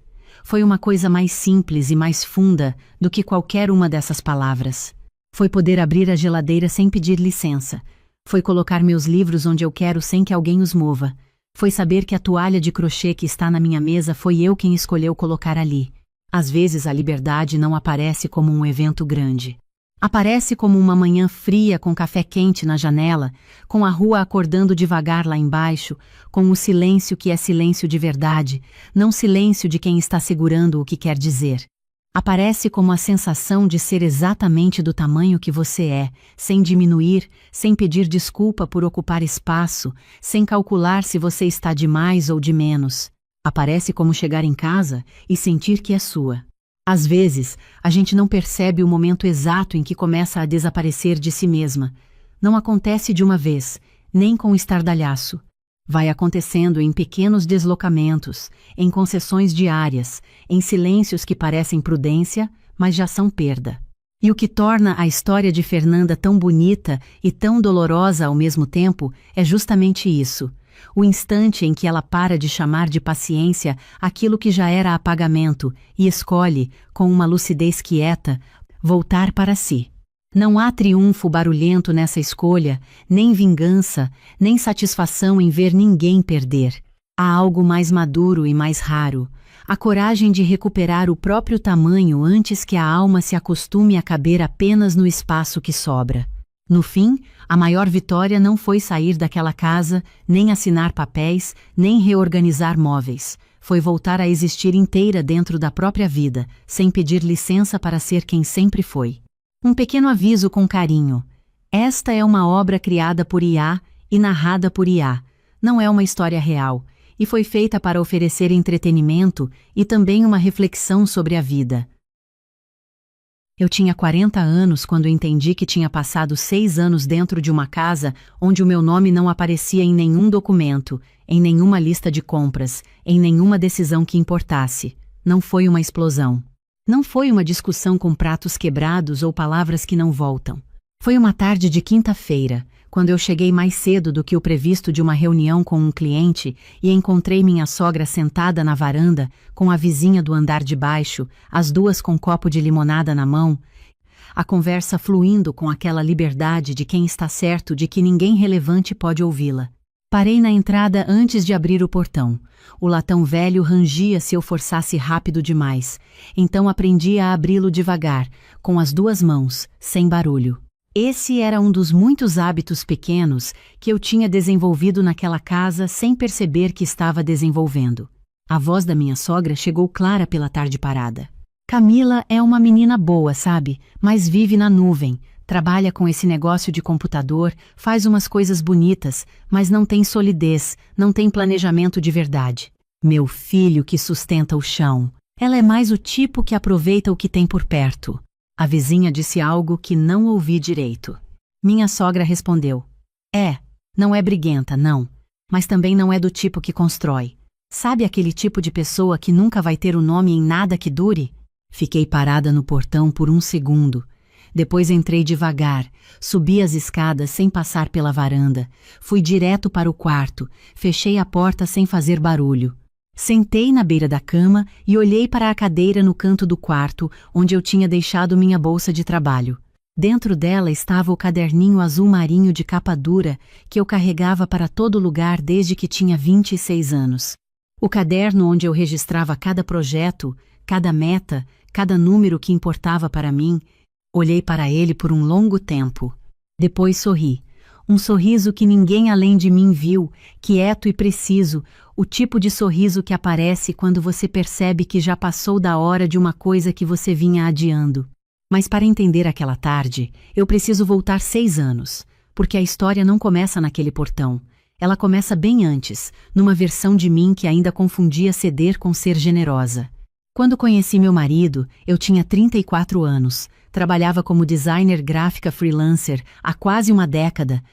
Foi uma coisa mais simples e mais funda do que qualquer uma dessas palavras. Foi poder abrir a geladeira sem pedir licença. Foi colocar meus livros onde eu quero sem que alguém os mova. Foi saber que a toalha de crochê que está na minha mesa foi eu quem escolheu colocar ali. Às vezes a liberdade não aparece como um evento grande. Aparece como uma manhã fria com café quente na janela, com a rua acordando devagar lá embaixo, com o silêncio que é silêncio de verdade, não silêncio de quem está segurando o que quer dizer. Aparece como a sensação de ser exatamente do tamanho que você é, sem diminuir, sem pedir desculpa por ocupar espaço, sem calcular se você está de mais ou de menos. Aparece como chegar em casa e sentir que é sua. Às vezes, a gente não percebe o momento exato em que começa a desaparecer de si mesma. Não acontece de uma vez, nem com estardalhaço. Vai acontecendo em pequenos deslocamentos, em concessões diárias, em silêncios que parecem prudência, mas já são perda. E o que torna a história de Fernanda tão bonita e tão dolorosa ao mesmo tempo é justamente isso. O instante em que ela para de chamar de paciência aquilo que já era apagamento e escolhe, com uma lucidez quieta, voltar para si. Não há triunfo barulhento nessa escolha, nem vingança, nem satisfação em ver ninguém perder. Há algo mais maduro e mais raro, a coragem de recuperar o próprio tamanho antes que a alma se acostume a caber apenas no espaço que sobra. No fim, a maior vitória não foi sair daquela casa, nem assinar papéis, nem reorganizar móveis. Foi voltar a existir inteira dentro da própria vida, sem pedir licença para ser quem sempre foi. Um pequeno aviso com carinho. Esta é uma obra criada por IA e narrada por IA. Não é uma história real, e foi feita para oferecer entretenimento e também uma reflexão sobre a vida. Eu tinha 40 anos quando entendi que tinha passado 6 anos dentro de uma casa onde o meu nome não aparecia em nenhum documento, em nenhuma lista de compras, em nenhuma decisão que importasse. Não foi uma explosão. Não foi uma discussão com pratos quebrados ou palavras que não voltam. Foi uma tarde de quinta-feira, quando eu cheguei mais cedo do que o previsto de uma reunião com um cliente e encontrei minha sogra sentada na varanda com a vizinha do andar de baixo, as duas com um copo de limonada na mão, a conversa fluindo com aquela liberdade de quem está certo de que ninguém relevante pode ouvi-la. Parei na entrada antes de abrir o portão. O latão velho rangia se eu forçasse rápido demais, então aprendi a abri-lo devagar, com as 2 mãos, sem barulho. Esse era um dos muitos hábitos pequenos que eu tinha desenvolvido naquela casa sem perceber que estava desenvolvendo. A voz da minha sogra chegou clara pela tarde parada. Camila é uma menina boa, sabe? Mas vive na nuvem, trabalha com esse negócio de computador, faz umas coisas bonitas, mas não tem solidez, não tem planejamento de verdade. Meu filho que sustenta o chão. Ela é mais o tipo que aproveita o que tem por perto. A vizinha disse algo que não ouvi direito. Minha sogra respondeu: não é briguenta, não, mas também não é do tipo que constrói. Sabe aquele tipo de pessoa que nunca vai ter o nome em nada que dure? Fiquei parada no portão por um segundo. Depois entrei devagar, subi as escadas sem passar pela varanda, fui direto para o quarto, fechei a porta sem fazer barulho. Sentei na beira da cama e olhei para a cadeira no canto do quarto, onde eu tinha deixado minha bolsa de trabalho. Dentro dela estava o caderninho azul marinho de capa dura que eu carregava para todo lugar desde que tinha 26 anos. O caderno onde eu registrava cada projeto, cada meta, cada número que importava para mim. Olhei para ele por um longo tempo. Depois sorri. Um sorriso que ninguém além de mim viu, quieto e preciso, o tipo de sorriso que aparece quando você percebe que já passou da hora de uma coisa que você vinha adiando. Mas para entender aquela tarde, eu preciso voltar 6 anos, porque a história não começa naquele portão. Ela começa bem antes, numa versão de mim que ainda confundia ceder com ser generosa. Quando conheci meu marido, eu tinha 34 anos, trabalhava como designer gráfica freelancer há quase uma década,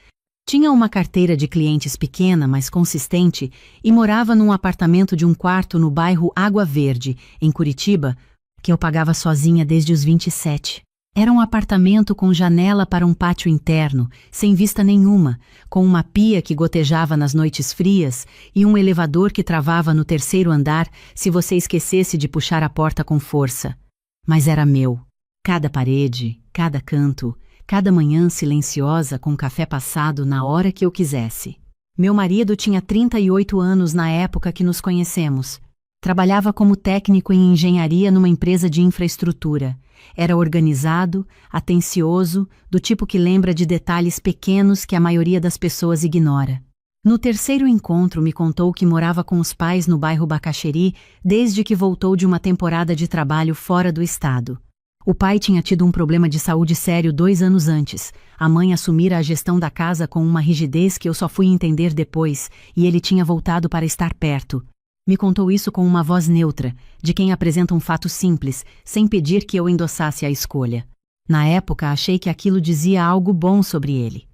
tinha uma carteira de clientes pequena, mas consistente, e morava num apartamento de um quarto no bairro Água Verde, em Curitiba, que eu pagava sozinha desde os 27. Era um apartamento com janela para um pátio interno, sem vista nenhuma, com uma pia que gotejava nas noites frias e um elevador que travava no terceiro andar se você esquecesse de puxar a porta com força. Mas era meu. Cada parede, cada canto, cada manhã silenciosa com café passado na hora que eu quisesse. Meu marido tinha 38 anos na época que nos conhecemos. Trabalhava como técnico em engenharia numa empresa de infraestrutura. Era organizado, atencioso, do tipo que lembra de detalhes pequenos que a maioria das pessoas ignora. No terceiro encontro me contou que morava com os pais no bairro Bacaxeri desde que voltou de uma temporada de trabalho fora do estado. O pai tinha tido um problema de saúde sério 2 anos antes. A mãe assumira a gestão da casa com uma rigidez que eu só fui entender depois, e ele tinha voltado para estar perto. Me contou isso com uma voz neutra, de quem apresenta um fato simples, sem pedir que eu endossasse a escolha. Na época, achei que aquilo dizia algo bom sobre ele.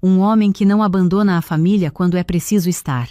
Um homem que não abandona a família quando é preciso estar.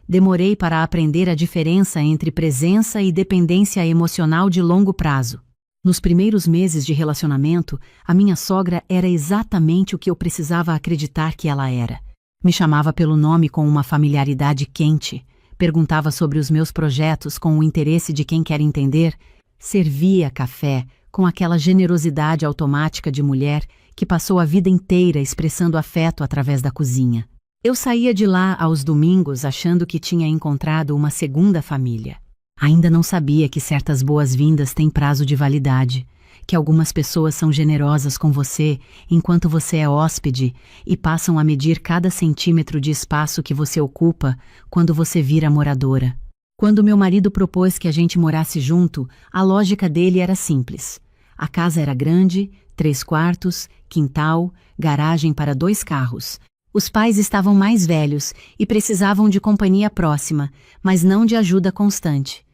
Demorei para aprender a diferença entre presença e dependência emocional de longo prazo. Nos primeiros meses de relacionamento, a minha sogra era exatamente o que eu precisava acreditar que ela era. Me chamava pelo nome com uma familiaridade quente. Perguntava sobre os meus projetos com o interesse de quem quer entender, servia café com aquela generosidade automática de mulher que passou a vida inteira expressando afeto através da cozinha. Eu saía de lá aos domingos achando que tinha encontrado uma segunda família. Ainda não sabia que certas boas-vindas têm prazo de validade, que algumas pessoas são generosas com você enquanto você é hóspede e passam a medir cada centímetro de espaço que você ocupa quando você vira moradora. Quando meu marido propôs que a gente morasse junto, a lógica dele era simples. A casa era grande, 3 quartos, quintal, garagem para 2 carros. Os pais estavam mais velhos e precisavam de companhia próxima, mas não de ajuda constante.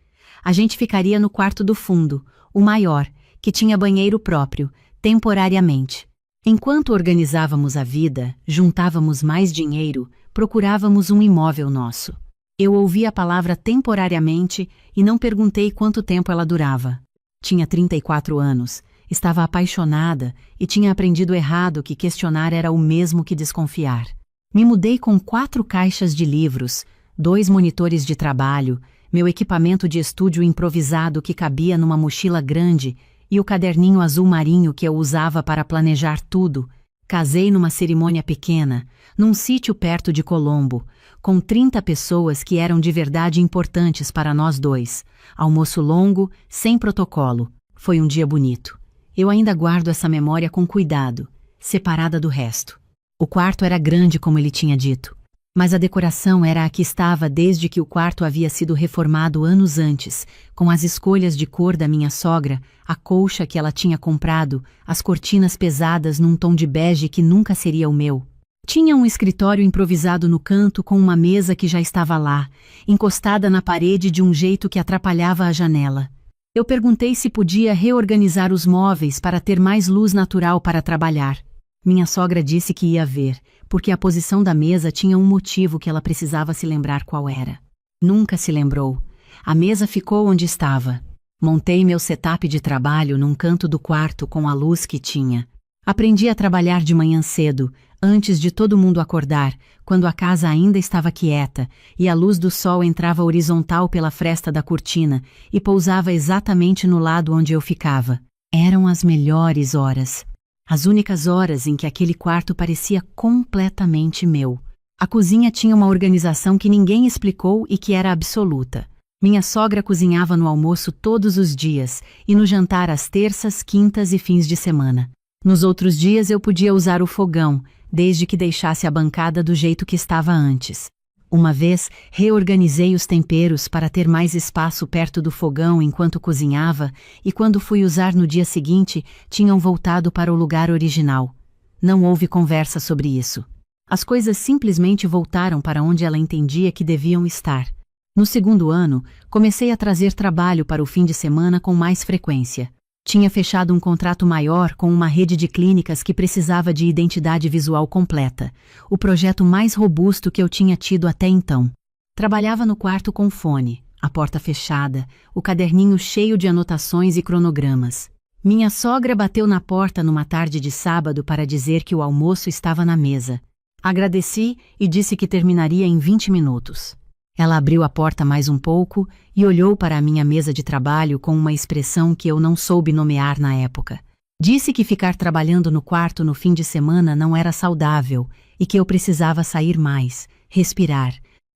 A gente ficaria no quarto do fundo, o maior, que tinha banheiro próprio, temporariamente. Enquanto organizávamos a vida, juntávamos mais dinheiro, procurávamos um imóvel nosso. Eu ouvi a palavra temporariamente e não perguntei quanto tempo ela durava. Tinha 34 anos, estava apaixonada e tinha aprendido errado que questionar era o mesmo que desconfiar. Me mudei com 4 caixas de livros, 2 monitores de trabalho, meu equipamento de estúdio improvisado que cabia numa mochila grande e o caderninho azul marinho que eu usava para planejar tudo. Casei numa cerimônia pequena, num sítio perto de Colombo, com 30 pessoas que eram de verdade importantes para nós dois. Almoço longo, sem protocolo. Foi um dia bonito. Eu ainda guardo essa memória com cuidado, separada do resto. O quarto era grande, como ele tinha dito. Mas a decoração era a que estava desde que o quarto havia sido reformado anos antes, com as escolhas de cor da minha sogra, a colcha que ela tinha comprado, as cortinas pesadas num tom de bege que nunca seria o meu. Tinha um escritório improvisado no canto com uma mesa que já estava lá, encostada na parede de um jeito que atrapalhava a janela. Eu perguntei se podia reorganizar os móveis para ter mais luz natural para trabalhar. Minha sogra disse que ia ver, porque a posição da mesa tinha um motivo que ela precisava se lembrar qual era. Nunca se lembrou. A mesa ficou onde estava. Montei meu setup de trabalho num canto do quarto com a luz que tinha. Aprendi a trabalhar de manhã cedo, antes de todo mundo acordar, quando a casa ainda estava quieta e a luz do sol entrava horizontal pela fresta da cortina e pousava exatamente no lado onde eu ficava. Eram as melhores horas. As únicas horas em que aquele quarto parecia completamente meu. A cozinha tinha uma organização que ninguém explicou e que era absoluta. Minha sogra cozinhava no almoço todos os dias e no jantar às terças, quintas e fins de semana. Nos outros dias eu podia usar o fogão, desde que deixasse a bancada do jeito que estava antes. Uma vez, reorganizei os temperos para ter mais espaço perto do fogão enquanto cozinhava, e quando fui usar no dia seguinte, tinham voltado para o lugar original. Não houve conversa sobre isso. As coisas simplesmente voltaram para onde ela entendia que deviam estar. No segundo ano, comecei a trazer trabalho para o fim de semana com mais frequência. Tinha fechado um contrato maior com uma rede de clínicas que precisava de identidade visual completa, o projeto mais robusto que eu tinha tido até então. Trabalhava no quarto com fone, a porta fechada, o caderninho cheio de anotações e cronogramas. Minha sogra bateu na porta numa tarde de sábado para dizer que o almoço estava na mesa. Agradeci e disse que terminaria em 20 minutos. Ela abriu a porta mais um pouco e olhou para a minha mesa de trabalho com uma expressão que eu não soube nomear na época. Disse que ficar trabalhando no quarto no fim de semana não era saudável e que eu precisava sair mais, respirar.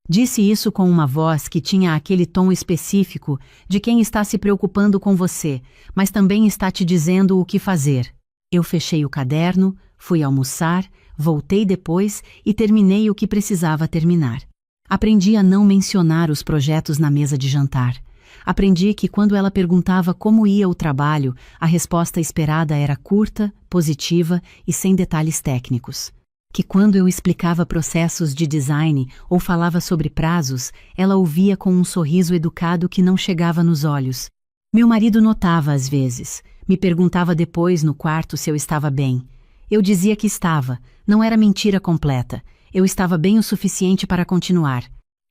Disse isso com uma voz que tinha aquele tom específico de quem está se preocupando com você, mas também está te dizendo o que fazer. Eu fechei o caderno, fui almoçar, voltei depois e terminei o que precisava terminar. Aprendi a não mencionar os projetos na mesa de jantar. Aprendi que quando ela perguntava como ia o trabalho, a resposta esperada era curta, positiva e sem detalhes técnicos. Que quando eu explicava processos de design ou falava sobre prazos, ela ouvia com um sorriso educado que não chegava nos olhos. Meu marido notava às vezes. Me perguntava depois no quarto se eu estava bem. Eu dizia que estava. Não era mentira completa. Eu estava bem o suficiente para continuar.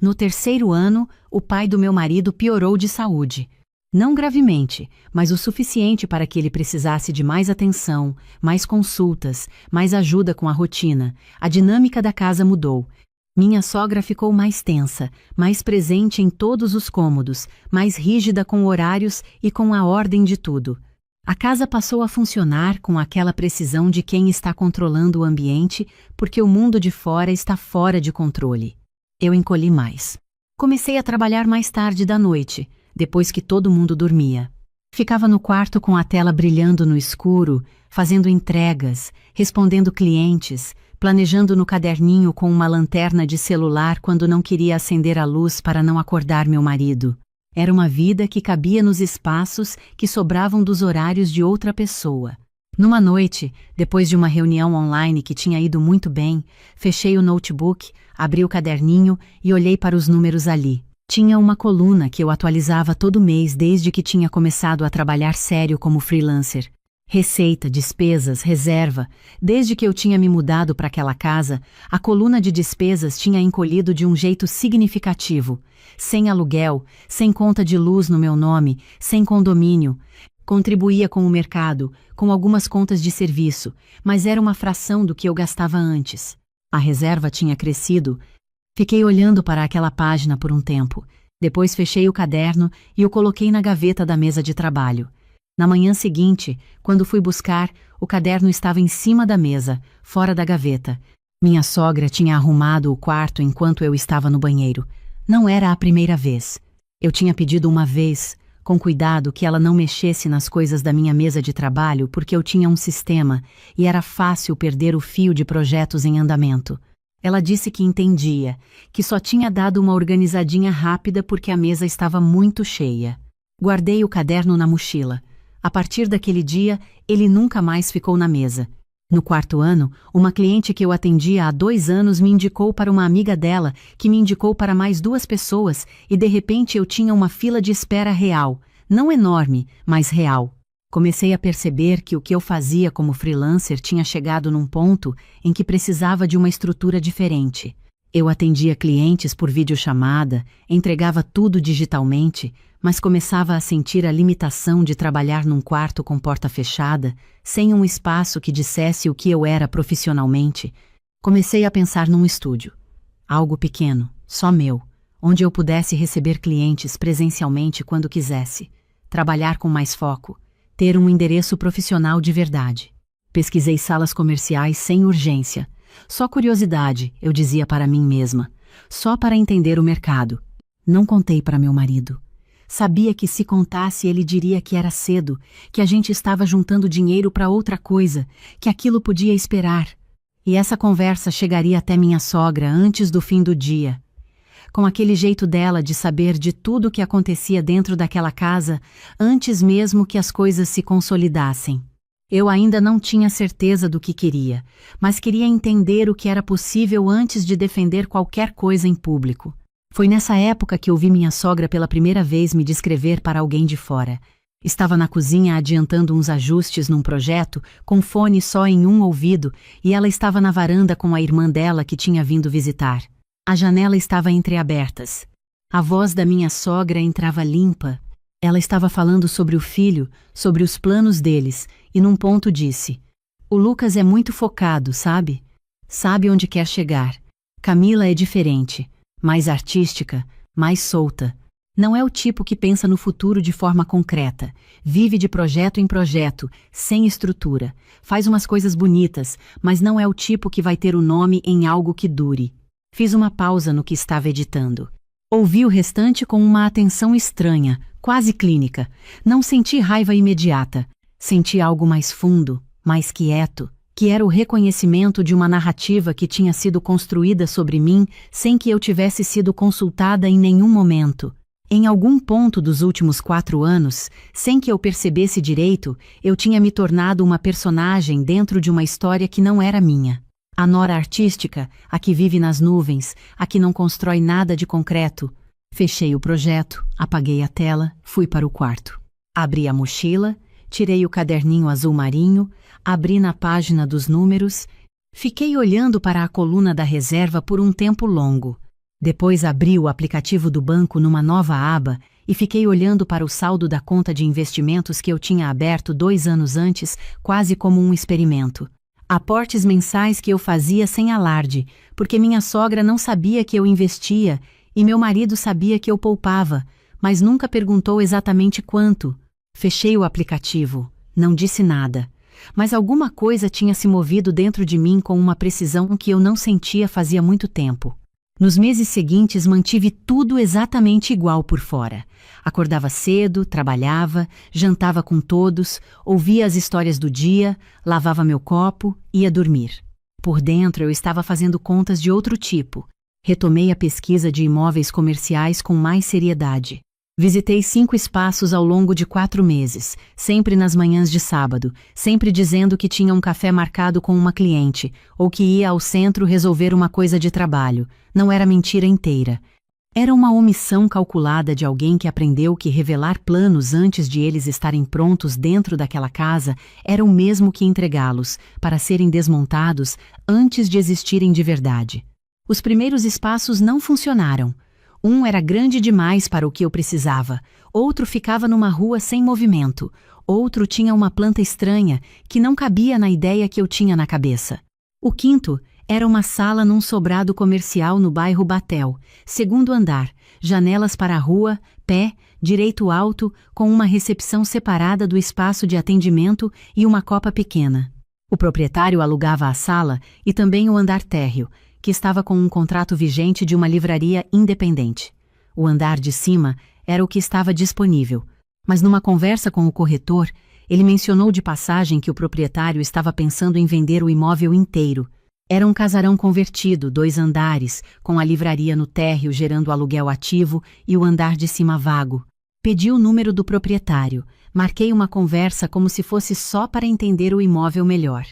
No terceiro ano, o pai do meu marido piorou de saúde. Não gravemente, mas o suficiente para que ele precisasse de mais atenção, mais consultas, mais ajuda com a rotina. A dinâmica da casa mudou. Minha sogra ficou mais tensa, mais presente em todos os cômodos, mais rígida com horários e com a ordem de tudo. A casa passou a funcionar com aquela precisão de quem está controlando o ambiente porque o mundo de fora está fora de controle. Eu encolhi mais. Comecei a trabalhar mais tarde da noite, depois que todo mundo dormia. Ficava no quarto com a tela brilhando no escuro, fazendo entregas, respondendo clientes, planejando no caderninho com uma lanterna de celular quando não queria acender a luz para não acordar meu marido. Era uma vida que cabia nos espaços que sobravam dos horários de outra pessoa. Numa noite, depois de uma reunião online que tinha ido muito bem, fechei o notebook, abri o caderninho e olhei para os números ali. Tinha uma coluna que eu atualizava todo mês desde que tinha começado a trabalhar sério como freelancer. Receita, despesas, reserva. Desde que eu tinha me mudado para aquela casa, a coluna de despesas tinha encolhido de um jeito significativo. Sem aluguel, sem conta de luz no meu nome, sem condomínio. Contribuía com o mercado, com algumas contas de serviço, mas era uma fração do que eu gastava antes. A reserva tinha crescido. Fiquei olhando para aquela página por um tempo. Depois fechei o caderno e o coloquei na gaveta da mesa de trabalho. Na manhã seguinte, quando fui buscar, o caderno estava em cima da mesa, fora da gaveta. Minha sogra tinha arrumado o quarto enquanto eu estava no banheiro. Não era a primeira vez. Eu tinha pedido uma vez, com cuidado, que ela não mexesse nas coisas da minha mesa de trabalho porque eu tinha um sistema e era fácil perder o fio de projetos em andamento. Ela disse que entendia, que só tinha dado uma organizadinha rápida porque a mesa estava muito cheia. Guardei o caderno na mochila. A partir daquele dia, ele nunca mais ficou na mesa. No quarto ano, uma cliente que eu atendia há 2 anos me indicou para uma amiga dela, que me indicou para mais 2 pessoas, e de repente eu tinha uma fila de espera real. Não enorme, mas real. Comecei a perceber que o que eu fazia como freelancer tinha chegado num ponto em que precisava de uma estrutura diferente. Eu atendia clientes por videochamada, entregava tudo digitalmente, mas começava a sentir a limitação de trabalhar num quarto com porta fechada, sem um espaço que dissesse o que eu era profissionalmente. Comecei a pensar num estúdio. Algo pequeno, só meu, onde eu pudesse receber clientes presencialmente quando quisesse, trabalhar com mais foco, ter um endereço profissional de verdade. Pesquisei salas comerciais sem urgência. Só curiosidade, eu dizia para mim mesma. Só para entender o mercado. Não contei para meu marido. Sabia que se contasse ele diria que era cedo, que a gente estava juntando dinheiro para outra coisa, que aquilo podia esperar. E essa conversa chegaria até minha sogra antes do fim do dia. Com aquele jeito dela de saber de tudo o que acontecia dentro daquela casa, antes mesmo que as coisas se consolidassem. Eu ainda não tinha certeza do que queria, mas queria entender o que era possível antes de defender qualquer coisa em público. Foi nessa época que ouvi minha sogra pela primeira vez me descrever para alguém de fora. Estava na cozinha adiantando uns ajustes num projeto, com fone só em um ouvido, e ela estava na varanda com a irmã dela que tinha vindo visitar. A janela estava entreabertas. A voz da minha sogra entrava limpa. Ela estava falando sobre o filho, sobre os planos deles, e num ponto disse: "O Lucas é muito focado, sabe? Sabe onde quer chegar. Camila é diferente, mais artística, mais solta. Não é o tipo que pensa no futuro de forma concreta. Vive de projeto em projeto, sem estrutura. Faz umas coisas bonitas, mas não é o tipo que vai ter o nome em algo que dure." Fiz uma pausa no que estava editando. Ouvi o restante com uma atenção estranha, quase clínica. Não senti raiva imediata. Senti algo mais fundo, mais quieto, que era o reconhecimento de uma narrativa que tinha sido construída sobre mim sem que eu tivesse sido consultada em nenhum momento. Em algum ponto dos últimos 4 anos, sem que eu percebesse direito, eu tinha me tornado uma personagem dentro de uma história que não era minha. A nora artística, a que vive nas nuvens, a que não constrói nada de concreto. Fechei o projeto, apaguei a tela, fui para o quarto. Abri a mochila, tirei o caderninho azul marinho, abri na página dos números, fiquei olhando para a coluna da reserva por um tempo longo. Depois abri o aplicativo do banco numa nova aba e fiquei olhando para o saldo da conta de investimentos que eu tinha aberto 2 anos antes, quase como um experimento. Aportes mensais que eu fazia sem alarde, porque minha sogra não sabia que eu investia e meu marido sabia que eu poupava, mas nunca perguntou exatamente quanto. Fechei o aplicativo, não disse nada, mas alguma coisa tinha se movido dentro de mim com uma precisão que eu não sentia fazia muito tempo. Nos meses seguintes mantive tudo exatamente igual por fora. Acordava cedo, trabalhava, jantava com todos, ouvia as histórias do dia, lavava meu copo, ia dormir. Por dentro eu estava fazendo contas de outro tipo. Retomei a pesquisa de imóveis comerciais com mais seriedade. Visitei 5 espaços ao longo de 4 meses, sempre nas manhãs de sábado, sempre dizendo que tinha um café marcado com uma cliente, ou que ia ao centro resolver uma coisa de trabalho. Não era mentira inteira. Era uma omissão calculada de alguém que aprendeu que revelar planos antes de eles estarem prontos dentro daquela casa era o mesmo que entregá-los, para serem desmontados antes de existirem de verdade. Os primeiros espaços não funcionaram. Um era grande demais para o que eu precisava, outro ficava numa rua sem movimento, outro tinha uma planta estranha que não cabia na ideia que eu tinha na cabeça. O quinto era uma sala num sobrado comercial no bairro Batel, 2º andar, janelas para a rua, pé, direito alto, com uma recepção separada do espaço de atendimento e uma copa pequena. O proprietário alugava a sala e também o andar térreo, que estava com um contrato vigente de uma livraria independente. O andar de cima era o que estava disponível, mas numa conversa com o corretor, ele mencionou de passagem que o proprietário estava pensando em vender o imóvel inteiro. Era um casarão convertido, 2 andares, com a livraria no térreo gerando aluguel ativo e o andar de cima vago. Pedi o número do proprietário, marquei uma conversa como se fosse só para entender o imóvel melhor.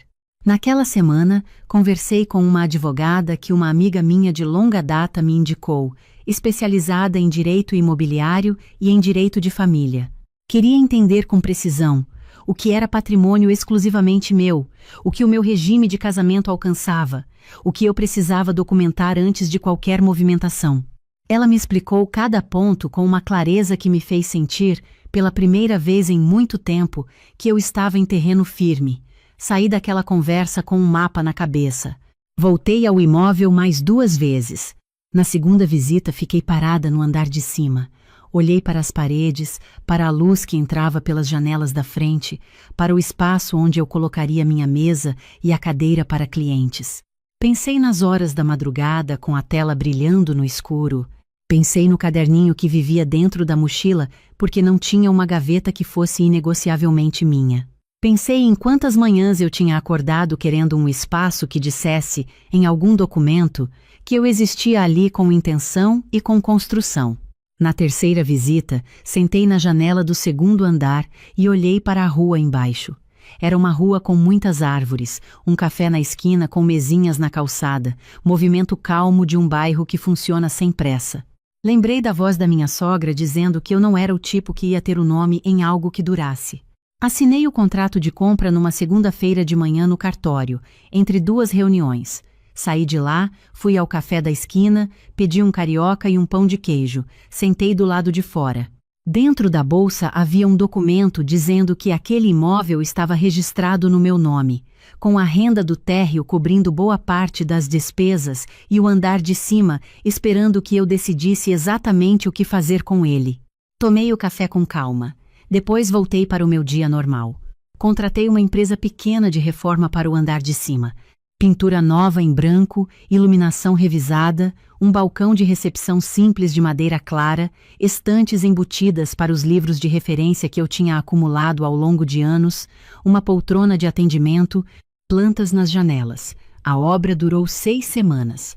Naquela semana, conversei com uma advogada que uma amiga minha de longa data me indicou, especializada em direito imobiliário e em direito de família. Queria entender com precisão o que era patrimônio exclusivamente meu, o que o meu regime de casamento alcançava, o que eu precisava documentar antes de qualquer movimentação. Ela me explicou cada ponto com uma clareza que me fez sentir, pela primeira vez em muito tempo, que eu estava em terreno firme. Saí daquela conversa com um mapa na cabeça. Voltei ao imóvel mais 2 vezes. Na segunda visita fiquei parada no andar de cima. Olhei para as paredes, para a luz que entrava pelas janelas da frente, para o espaço onde eu colocaria minha mesa e a cadeira para clientes. Pensei nas horas da madrugada com a tela brilhando no escuro. Pensei no caderninho que vivia dentro da mochila porque não tinha uma gaveta que fosse inegociavelmente minha. Pensei em quantas manhãs eu tinha acordado querendo um espaço que dissesse, em algum documento, que eu existia ali com intenção e com construção. Na terceira visita, sentei na janela do segundo andar e olhei para a rua embaixo. Era uma rua com muitas árvores, um café na esquina com mesinhas na calçada, movimento calmo de um bairro que funciona sem pressa. Lembrei da voz da minha sogra dizendo que eu não era o tipo que ia ter o nome em algo que durasse. Assinei o contrato de compra numa segunda-feira de manhã no cartório, entre 2 reuniões. Saí de lá, fui ao café da esquina, pedi um carioca e um pão de queijo, sentei do lado de fora. Dentro da bolsa havia um documento dizendo que aquele imóvel estava registrado no meu nome, com a renda do térreo cobrindo boa parte das despesas e o andar de cima esperando que eu decidisse exatamente o que fazer com ele. Tomei o café com calma. Depois voltei para o meu dia normal. Contratei uma empresa pequena de reforma para o andar de cima. Pintura nova em branco, iluminação revisada, um balcão de recepção simples de madeira clara, estantes embutidas para os livros de referência que eu tinha acumulado ao longo de anos, uma poltrona de atendimento, plantas nas janelas. A obra durou 6 semanas.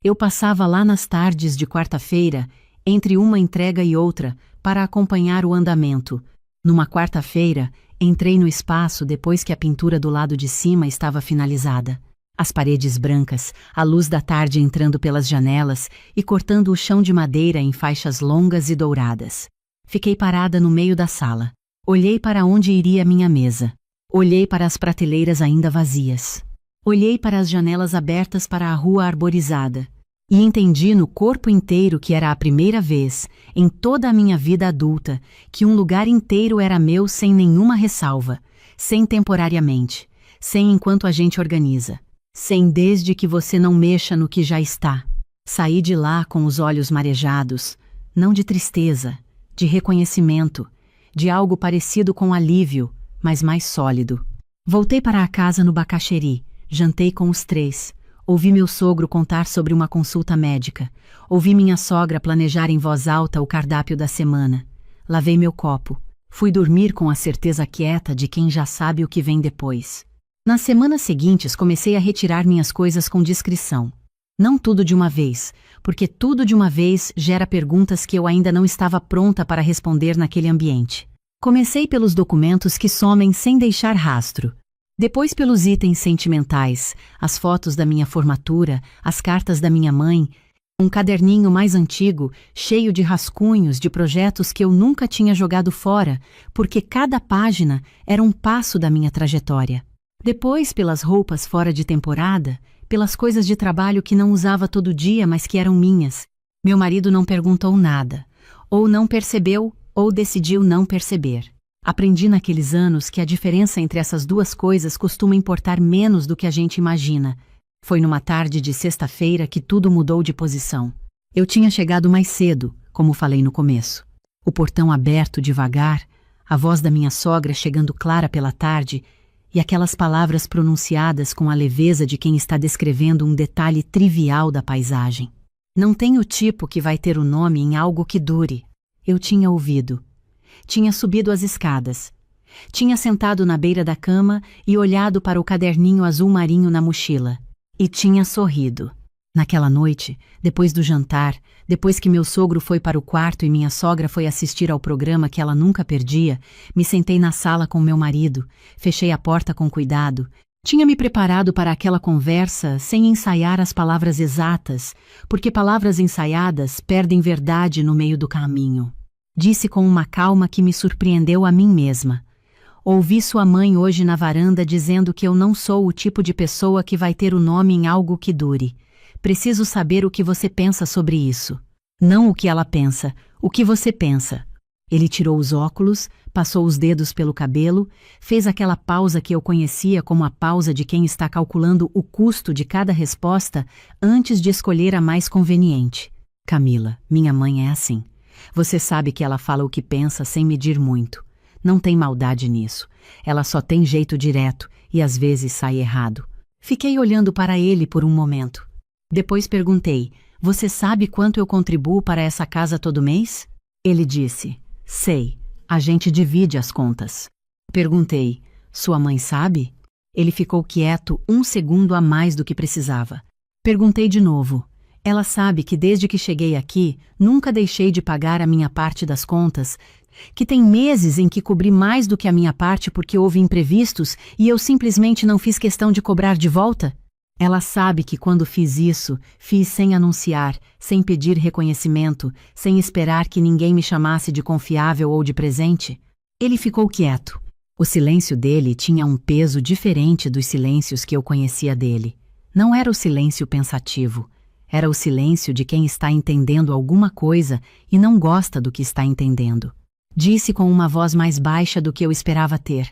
Eu passava lá nas tardes de quarta-feira, entre uma entrega e outra, para acompanhar o andamento. Numa quarta-feira, entrei no espaço depois que a pintura do lado de cima estava finalizada. As paredes brancas, a luz da tarde entrando pelas janelas e cortando o chão de madeira em faixas longas e douradas. Fiquei parada no meio da sala. Olhei para onde iria minha mesa. Olhei para as prateleiras ainda vazias. Olhei para as janelas abertas para a rua arborizada. E entendi no corpo inteiro que era a primeira vez, em toda a minha vida adulta, que um lugar inteiro era meu sem nenhuma ressalva, sem temporariamente, sem enquanto a gente organiza. Sem desde que você não mexa no que já está. Saí de lá com os olhos marejados, não de tristeza, de reconhecimento, de algo parecido com alívio, mas mais sólido. Voltei para a casa no Bacaxeri, jantei com os 3, ouvi meu sogro contar sobre uma consulta médica, ouvi minha sogra planejar em voz alta o cardápio da semana. Lavei meu copo, fui dormir com a certeza quieta de quem já sabe o que vem depois. Nas semanas seguintes comecei a retirar minhas coisas com discrição. Não tudo de uma vez, porque tudo de uma vez gera perguntas que eu ainda não estava pronta para responder naquele ambiente. Comecei pelos documentos que somem sem deixar rastro. Depois pelos itens sentimentais, as fotos da minha formatura, as cartas da minha mãe, um caderninho mais antigo, cheio de rascunhos de projetos que eu nunca tinha jogado fora, porque cada página era um passo da minha trajetória. Depois pelas roupas fora de temporada, pelas coisas de trabalho que não usava todo dia, mas que eram minhas. Meu marido não perguntou nada, ou não percebeu, ou decidiu não perceber. Aprendi naqueles anos que a diferença entre essas duas coisas costuma importar menos do que a gente imagina. Foi numa tarde de sexta-feira que tudo mudou de posição. Eu tinha chegado mais cedo, como falei no começo. O portão aberto devagar, a voz da minha sogra chegando clara pela tarde, e aquelas palavras pronunciadas com a leveza de quem está descrevendo um detalhe trivial da paisagem. Não tem o tipo que vai ter o nome em algo que dure. Eu tinha ouvido. Tinha subido as escadas. Tinha sentado na beira da cama e olhado para o caderninho azul marinho na mochila. E tinha sorrido. Naquela noite, depois do jantar, depois que meu sogro foi para o quarto e minha sogra foi assistir ao programa que ela nunca perdia, me sentei na sala com meu marido, fechei a porta com cuidado. Tinha me preparado para aquela conversa sem ensaiar as palavras exatas, porque palavras ensaiadas perdem verdade no meio do caminho. Disse com uma calma que me surpreendeu a mim mesma. Ouvi sua mãe hoje na varanda dizendo que eu não sou o tipo de pessoa que vai ter o nome em algo que dure. Preciso saber o que você pensa sobre isso. Não o que ela pensa, o que você pensa. Ele tirou os óculos, passou os dedos pelo cabelo, fez aquela pausa que eu conhecia como a pausa de quem está calculando o custo de cada resposta antes de escolher a mais conveniente. Camila, minha mãe é assim. Você sabe que ela fala o que pensa sem medir muito. Não tem maldade nisso. Ela só tem jeito direto e às vezes sai errado. Fiquei olhando para ele por um momento. Depois perguntei, você sabe quanto eu contribuo para essa casa todo mês? Ele disse, sei, a gente divide as contas. Perguntei, sua mãe sabe? Ele ficou quieto 1 segundo a mais do que precisava. Perguntei de novo. Ela sabe que desde que cheguei aqui, nunca deixei de pagar a minha parte das contas, que tem meses em que cobri mais do que a minha parte porque houve imprevistos e eu simplesmente não fiz questão de cobrar de volta? Ela sabe que quando fiz isso, fiz sem anunciar, sem pedir reconhecimento, sem esperar que ninguém me chamasse de confiável ou de presente? Ele ficou quieto. O silêncio dele tinha um peso diferente dos silêncios que eu conhecia dele. Não era o silêncio pensativo. Era o silêncio de quem está entendendo alguma coisa e não gosta do que está entendendo. Disse com uma voz mais baixa do que eu esperava ter.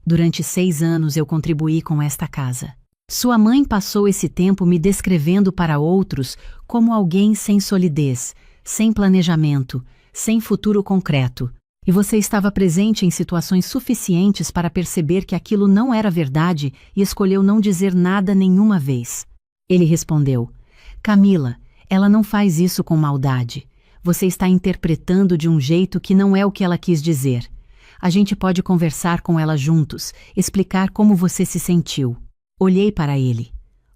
Durante 6 anos eu contribuí com esta casa. Sua mãe passou esse tempo me descrevendo para outros como alguém sem solidez, sem planejamento, sem futuro concreto. E você estava presente em situações suficientes para perceber que aquilo não era verdade e escolheu não dizer nada nenhuma vez. Ele respondeu, Camila, ela não faz isso com maldade. Você está interpretando de um jeito que não é o que ela quis dizer. A gente pode conversar com ela juntos, explicar como você se sentiu. Olhei para ele.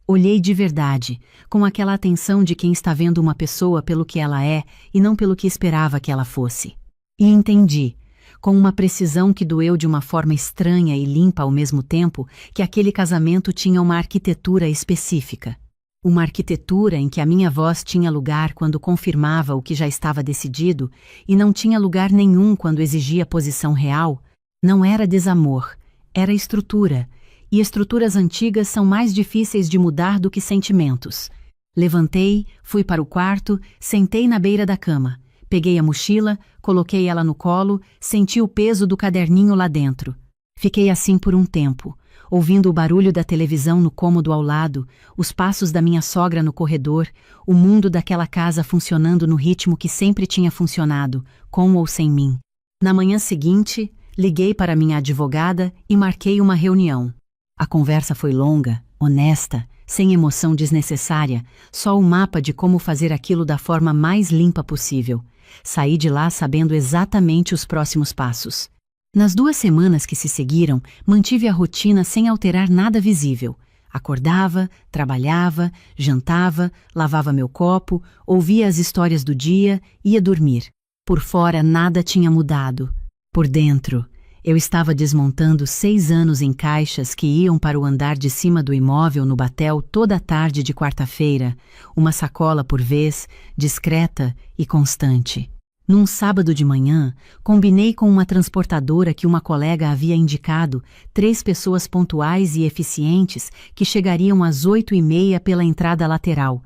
Olhei de verdade, com aquela atenção de quem está vendo uma pessoa pelo que ela é e não pelo que esperava que ela fosse. E entendi, com uma precisão que doeu de uma forma estranha e limpa ao mesmo tempo, que aquele casamento tinha uma arquitetura específica. Uma arquitetura em que a minha voz tinha lugar quando confirmava o que já estava decidido e não tinha lugar nenhum quando exigia posição real. Não era desamor, era estrutura, e estruturas antigas são mais difíceis de mudar do que sentimentos. Levantei, fui para o quarto, sentei na beira da cama, peguei a mochila, coloquei ela no colo, senti o peso do caderninho lá dentro. Fiquei assim por um tempo, ouvindo o barulho da televisão no cômodo ao lado, os passos da minha sogra no corredor, o mundo daquela casa funcionando no ritmo que sempre tinha funcionado, com ou sem mim. Na manhã seguinte, liguei para minha advogada e marquei uma reunião. A conversa foi longa, honesta, sem emoção desnecessária, só o mapa de como fazer aquilo da forma mais limpa possível. Saí de lá sabendo exatamente os próximos passos. Nas 2 semanas que se seguiram, mantive a rotina sem alterar nada visível. Acordava, trabalhava, jantava, lavava meu copo, ouvia as histórias do dia, ia dormir. Por fora nada tinha mudado. Por dentro, eu estava desmontando 6 anos em caixas que iam para o andar de cima do imóvel no Batel toda a tarde de quarta-feira, uma sacola por vez, discreta e constante. Num sábado de manhã, combinei com uma transportadora que uma colega havia indicado 3 pessoas pontuais e eficientes que chegariam às 8h30 pela entrada lateral.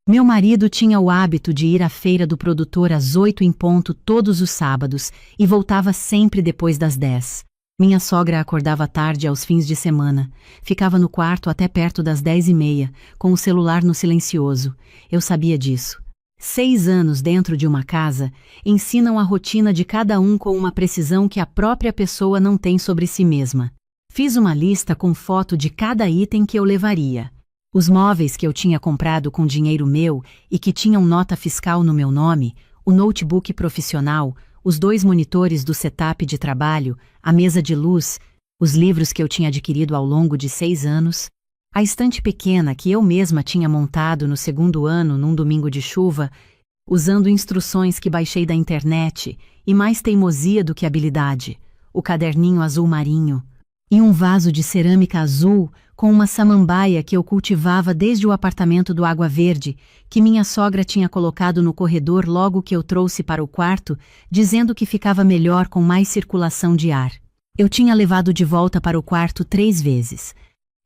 Meu marido tinha o hábito de ir à feira do produtor às 8 em ponto todos os sábados e voltava sempre depois das 10. Minha sogra acordava tarde aos fins de semana. Ficava no quarto até perto das 10h30, com o celular no silencioso. Eu sabia disso. 6 anos dentro de uma casa ensinam a rotina de cada um com uma precisão que a própria pessoa não tem sobre si mesma. Fiz uma lista com foto de cada item que eu levaria. Os móveis que eu tinha comprado com dinheiro meu e que tinham nota fiscal no meu nome, o notebook profissional, os 2 monitores do setup de trabalho, a mesa de luz, os livros que eu tinha adquirido ao longo de 6 anos, a estante pequena que eu mesma tinha montado no 2º ano num domingo de chuva, usando instruções que baixei da internet e mais teimosia do que habilidade, o caderninho azul marinho, e um vaso de cerâmica azul com uma samambaia que eu cultivava desde o apartamento do Água Verde, que minha sogra tinha colocado no corredor logo que eu trouxe para o quarto, dizendo que ficava melhor com mais circulação de ar. Eu tinha levado de volta para o quarto 3 vezes.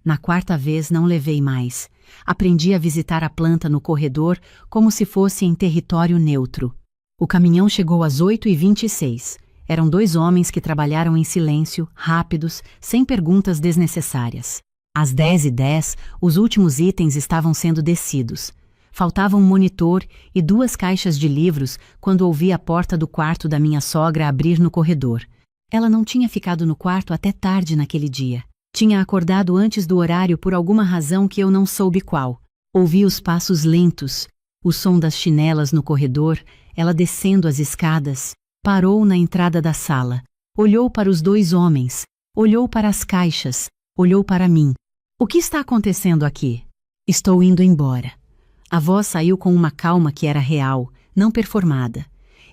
Na quarta vez não levei mais. Aprendi a visitar a planta no corredor como se fosse em território neutro. O caminhão chegou às 8h26. Eram 2 homens que trabalharam em silêncio, rápidos, sem perguntas desnecessárias. Às 10h10, os últimos itens estavam sendo descidos. Faltava um monitor e 2 caixas de livros quando ouvi a porta do quarto da minha sogra abrir no corredor. Ela não tinha ficado no quarto até tarde naquele dia. Tinha acordado antes do horário por alguma razão que eu não soube qual. Ouvi os passos lentos, o som das chinelas no corredor, ela descendo as escadas. Parou na entrada da sala. Olhou para os 2 homens. Olhou para as caixas. Olhou para mim. O que está acontecendo aqui? Estou indo embora. A voz saiu com uma calma que era real, não performada.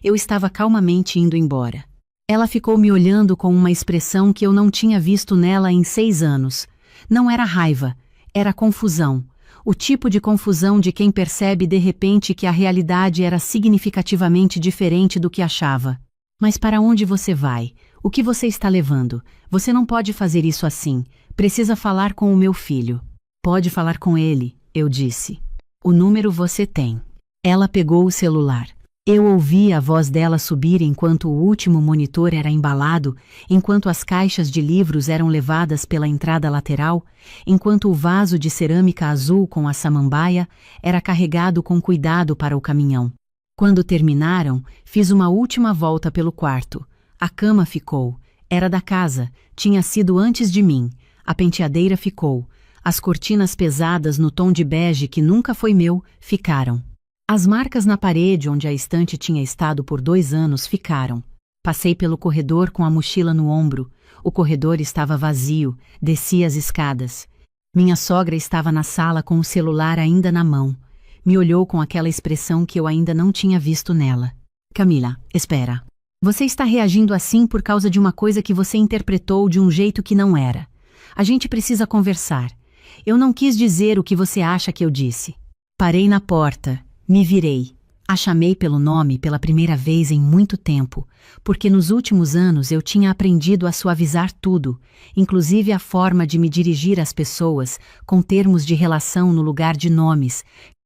Eu estava calmamente indo embora. Ela ficou me olhando com uma expressão que eu não tinha visto nela em 6 anos. Não era raiva, era confusão. O tipo de confusão de quem percebe de repente que a realidade era significativamente diferente do que achava. Mas para onde você vai? O que você está levando? Você não pode fazer isso assim. Precisa falar com o meu filho. Pode falar com ele, eu disse. O número você tem. Ela pegou o celular. Eu ouvi a voz dela subir enquanto o último monitor era embalado, enquanto as caixas de livros eram levadas pela entrada lateral, enquanto o vaso de cerâmica azul com a samambaia era carregado com cuidado para o caminhão. Quando terminaram, fiz uma última volta pelo quarto. A cama ficou. Era da casa. Tinha sido antes de mim. A penteadeira ficou. As cortinas pesadas no tom de bege que nunca foi meu, ficaram. As marcas na parede onde a estante tinha estado por 2 anos ficaram. Passei pelo corredor com a mochila no ombro. O corredor estava vazio, desci as escadas. Minha sogra estava na sala com o celular ainda na mão. Me olhou com aquela expressão que eu ainda não tinha visto nela. Camila, espera. Você está reagindo assim por causa de uma coisa que você interpretou de um jeito que não era. A gente precisa conversar. Eu não quis dizer o que você acha que eu disse. Parei na porta. Me virei. A chamei pelo nome pela primeira vez em muito tempo, porque nos últimos anos eu tinha aprendido a suavizar tudo, inclusive a forma de me dirigir às pessoas, com termos de relação no lugar de nomes,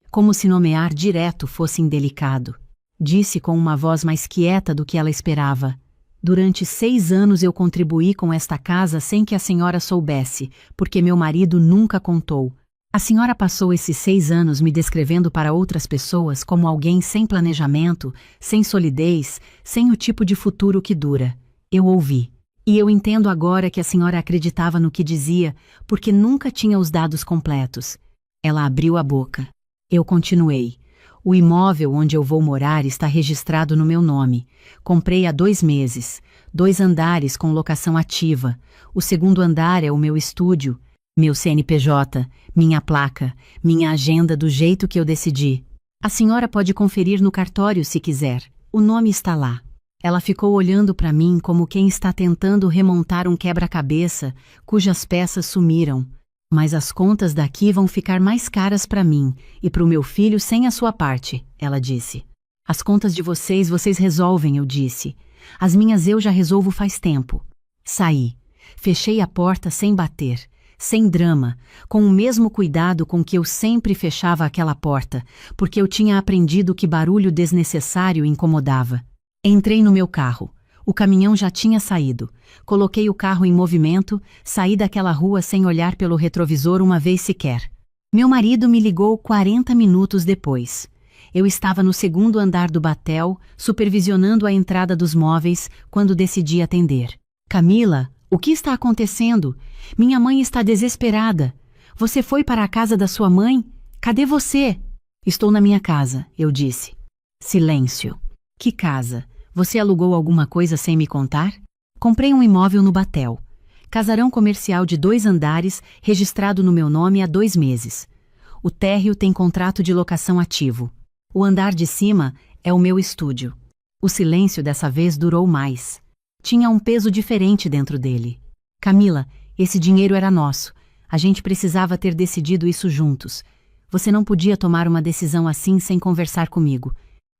como se nomear direto fosse indelicado. Disse com uma voz mais quieta do que ela esperava. Durante 6 anos eu contribuí com esta casa sem que a senhora soubesse, porque meu marido nunca contou. A senhora passou esses 6 anos me descrevendo para outras pessoas como alguém sem planejamento, sem solidez, sem o tipo de futuro que dura. Eu ouvi. E eu entendo agora que a senhora acreditava no que dizia, porque nunca tinha os dados completos. Ela abriu a boca. Eu continuei. O imóvel onde eu vou morar está registrado no meu nome. Comprei há 2 meses. 2 andares com locação ativa. O segundo andar é o meu estúdio. Meu CNPJ, minha placa, minha agenda do jeito que eu decidi. A senhora pode conferir no cartório se quiser. O nome está lá. Ela ficou olhando para mim como quem está tentando remontar um quebra-cabeça cujas peças sumiram. Mas as contas daqui vão ficar mais caras para mim e para o meu filho sem a sua parte, ela disse. As contas de vocês resolvem, eu disse. As minhas eu já resolvo faz tempo. Saí. Fechei a porta sem bater. Sem drama, com o mesmo cuidado com que eu sempre fechava aquela porta, porque eu tinha aprendido que barulho desnecessário incomodava. Entrei no meu carro. O caminhão já tinha saído. Coloquei o carro em movimento, saí daquela rua sem olhar pelo retrovisor uma vez sequer. Meu marido me ligou 40 minutos depois. Eu estava no 2º andar do batel, supervisionando a entrada dos móveis, quando decidi atender. Camila, o que está acontecendo? Minha mãe está desesperada. Você foi para a casa da sua mãe? Cadê você? Estou na minha casa, eu disse. Silêncio. Que casa? Você alugou alguma coisa sem me contar? Comprei um imóvel no Batel. Casarão comercial de 2 andares, registrado no meu nome há 2 meses. O térreo tem contrato de locação ativo. O andar de cima é o meu estúdio. O silêncio dessa vez durou mais. Tinha um peso diferente dentro dele. Camila, esse dinheiro era nosso. A gente precisava ter decidido isso juntos. Você não podia tomar uma decisão assim sem conversar comigo.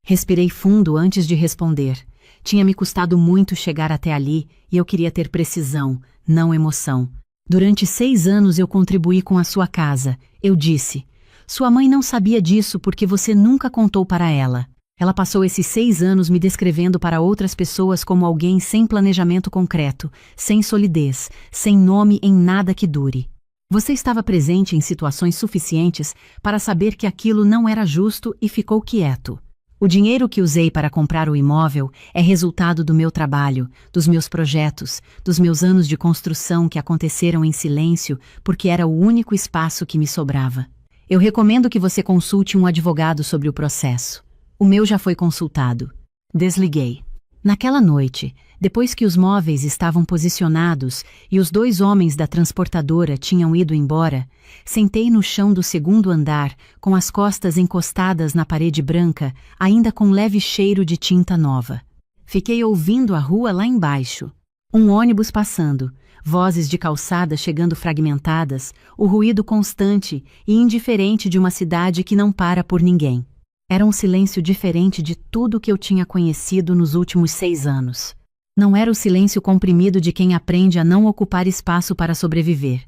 Respirei fundo antes de responder. Tinha me custado muito chegar até ali e eu queria ter precisão, não emoção. Durante 6 anos eu contribuí com a sua casa. Eu disse: sua mãe não sabia disso porque você nunca contou para ela. Ela passou esses 6 anos me descrevendo para outras pessoas como alguém sem planejamento concreto, sem solidez, sem nome em nada que dure. Você estava presente em situações suficientes para saber que aquilo não era justo e ficou quieto. O dinheiro que usei para comprar o imóvel é resultado do meu trabalho, dos meus projetos, dos meus anos de construção que aconteceram em silêncio porque era o único espaço que me sobrava. Eu recomendo que você consulte um advogado sobre o processo. O meu já foi consultado. Desliguei. Naquela noite, depois que os móveis estavam posicionados e os 2 homens da transportadora tinham ido embora, sentei no chão do 2º andar, com as costas encostadas na parede branca, ainda com leve cheiro de tinta nova. Fiquei ouvindo a rua lá embaixo. Um ônibus passando, vozes de calçada chegando fragmentadas, o ruído constante e indiferente de uma cidade que não para por ninguém. Era um silêncio diferente de tudo que eu tinha conhecido nos últimos 6 anos. Não era o silêncio comprimido de quem aprende a não ocupar espaço para sobreviver.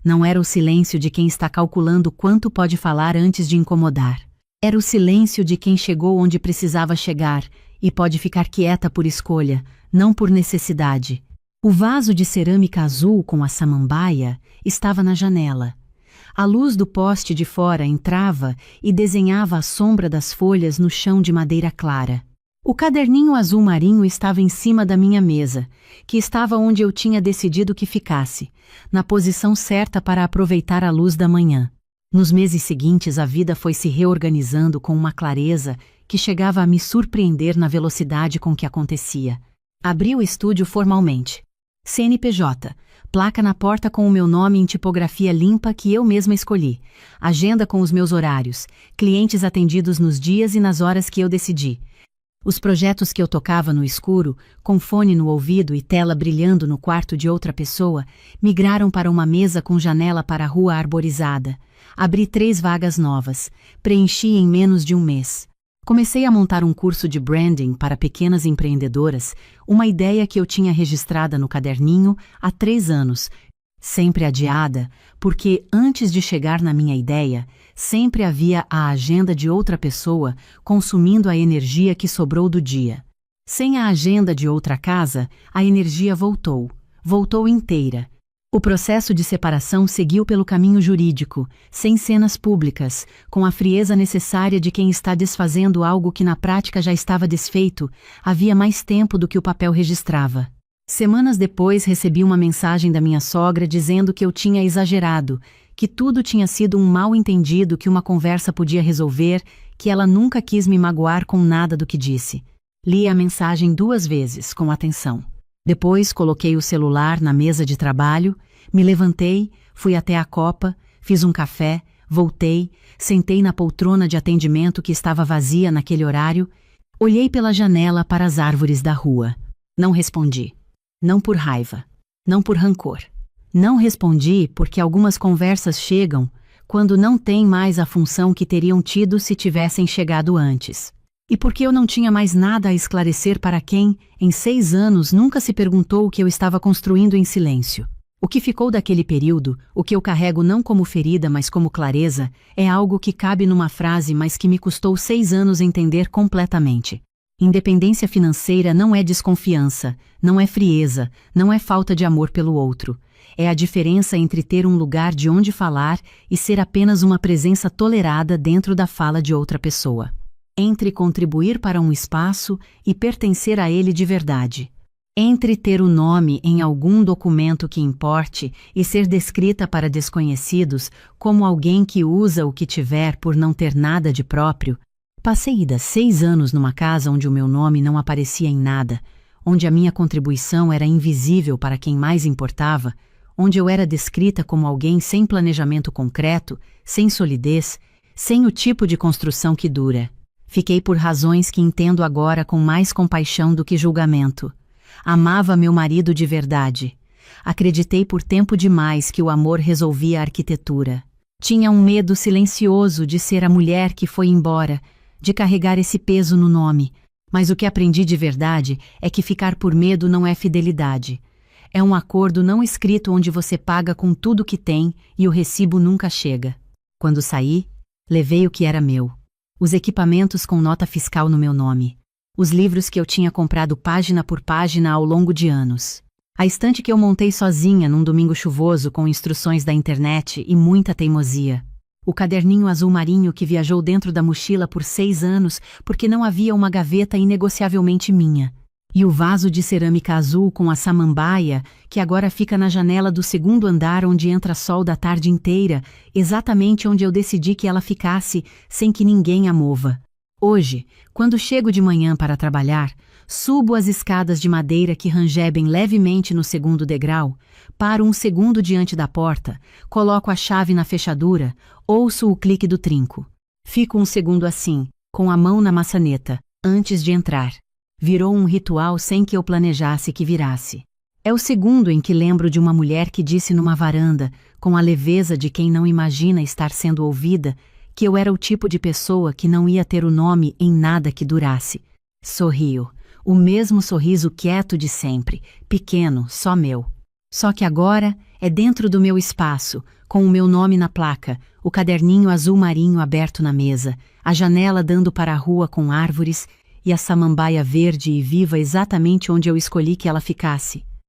Não era o silêncio de quem está calculando quanto pode falar antes de incomodar. Era o silêncio de quem chegou onde precisava chegar e pode ficar quieta por escolha, não por necessidade. O vaso de cerâmica azul com a samambaia estava na janela. A luz do poste de fora entrava e desenhava a sombra das folhas no chão de madeira clara. O caderninho azul marinho estava em cima da minha mesa, que estava onde eu tinha decidido que ficasse, na posição certa para aproveitar a luz da manhã. Nos meses seguintes a vida foi se reorganizando com uma clareza que chegava a me surpreender na velocidade com que acontecia. Abri o estúdio formalmente. CNPJ, placa na porta com o meu nome em tipografia limpa que eu mesma escolhi, agenda com os meus horários, clientes atendidos nos dias e nas horas que eu decidi. Os projetos que eu tocava no escuro, com fone no ouvido e tela brilhando no quarto de outra pessoa, migraram para uma mesa com janela para a rua arborizada. Abri 3 vagas novas, preenchi em menos de um mês. Comecei a montar um curso de branding para pequenas empreendedoras, uma ideia que eu tinha registrada no caderninho há 3 anos, sempre adiada, porque antes de chegar na minha ideia, sempre havia a agenda de outra pessoa consumindo a energia que sobrou do dia. Sem a agenda de outra casa, a energia voltou inteira. O processo de separação seguiu pelo caminho jurídico, sem cenas públicas, com a frieza necessária de quem está desfazendo algo que na prática já estava desfeito, havia mais tempo do que o papel registrava. Semanas depois recebi uma mensagem da minha sogra dizendo que eu tinha exagerado, que tudo tinha sido um mal-entendido que uma conversa podia resolver, que ela nunca quis me magoar com nada do que disse. Li a mensagem 2 vezes, com atenção. Depois coloquei o celular na mesa de trabalho, me levantei, fui até a copa, fiz um café, voltei, sentei na poltrona de atendimento que estava vazia naquele horário, olhei pela janela para as árvores da rua. Não respondi. Não por raiva, não por rancor. Não respondi porque algumas conversas chegam quando não têm mais a função que teriam tido se tivessem chegado antes. E porque eu não tinha mais nada a esclarecer para quem, em 6 anos, nunca se perguntou o que eu estava construindo em silêncio. O que ficou daquele período, o que eu carrego não como ferida, mas como clareza, é algo que cabe numa frase, mas que me custou 6 anos entender completamente. Independência financeira não é desconfiança, não é frieza, não é falta de amor pelo outro. É a diferença entre ter um lugar de onde falar e ser apenas uma presença tolerada dentro da fala de outra pessoa. Entre contribuir para um espaço e pertencer a ele de verdade. Entre ter o nome em algum documento que importe e ser descrita para desconhecidos como alguém que usa o que tiver por não ter nada de próprio. Passei 6 anos numa casa onde o meu nome não aparecia em nada, onde a minha contribuição era invisível para quem mais importava, onde eu era descrita como alguém sem planejamento concreto, sem solidez, sem o tipo de construção que dura. Fiquei por razões que entendo agora com mais compaixão do que julgamento. Amava meu marido de verdade. Acreditei por tempo demais que o amor resolvia a arquitetura. Tinha um medo silencioso de ser a mulher que foi embora, de carregar esse peso no nome, Mas o que aprendi de verdade é que ficar por medo não é fidelidade. É um acordo não escrito onde você paga com tudo que tem e o recibo nunca chega. Quando saí, levei o que era meu. Os equipamentos com nota fiscal no meu nome. Os livros que eu tinha comprado página por página ao longo de anos. A estante que eu montei sozinha num domingo chuvoso com instruções da internet e muita teimosia. O caderninho azul marinho que viajou dentro da mochila por 6 anos porque não havia uma gaveta inegociavelmente minha. E o vaso de cerâmica azul com a samambaia, que agora fica na janela do segundo andar onde entra sol da tarde inteira, exatamente onde eu decidi que ela ficasse, sem que ninguém a mova. Hoje, quando chego de manhã para trabalhar, subo as escadas de madeira que rangebem levemente no segundo degrau, paro um segundo diante da porta, coloco a chave na fechadura, ouço o clique do trinco. Fico um segundo assim, com a mão na maçaneta, antes de entrar. Virou um ritual sem que eu planejasse que virasse. É o segundo em que lembro de uma mulher que disse numa varanda, com a leveza de quem não imagina estar sendo ouvida, que eu era o tipo de pessoa que não ia ter o nome em nada que durasse. Sorrio. O mesmo sorriso quieto de sempre, pequeno, só meu. Só que agora é dentro do meu espaço, com o meu nome na placa, o caderninho azul marinho aberto na mesa, a janela dando para a rua com árvores e a samambaia verde e viva exatamente onde eu escolhi que ela ficasse.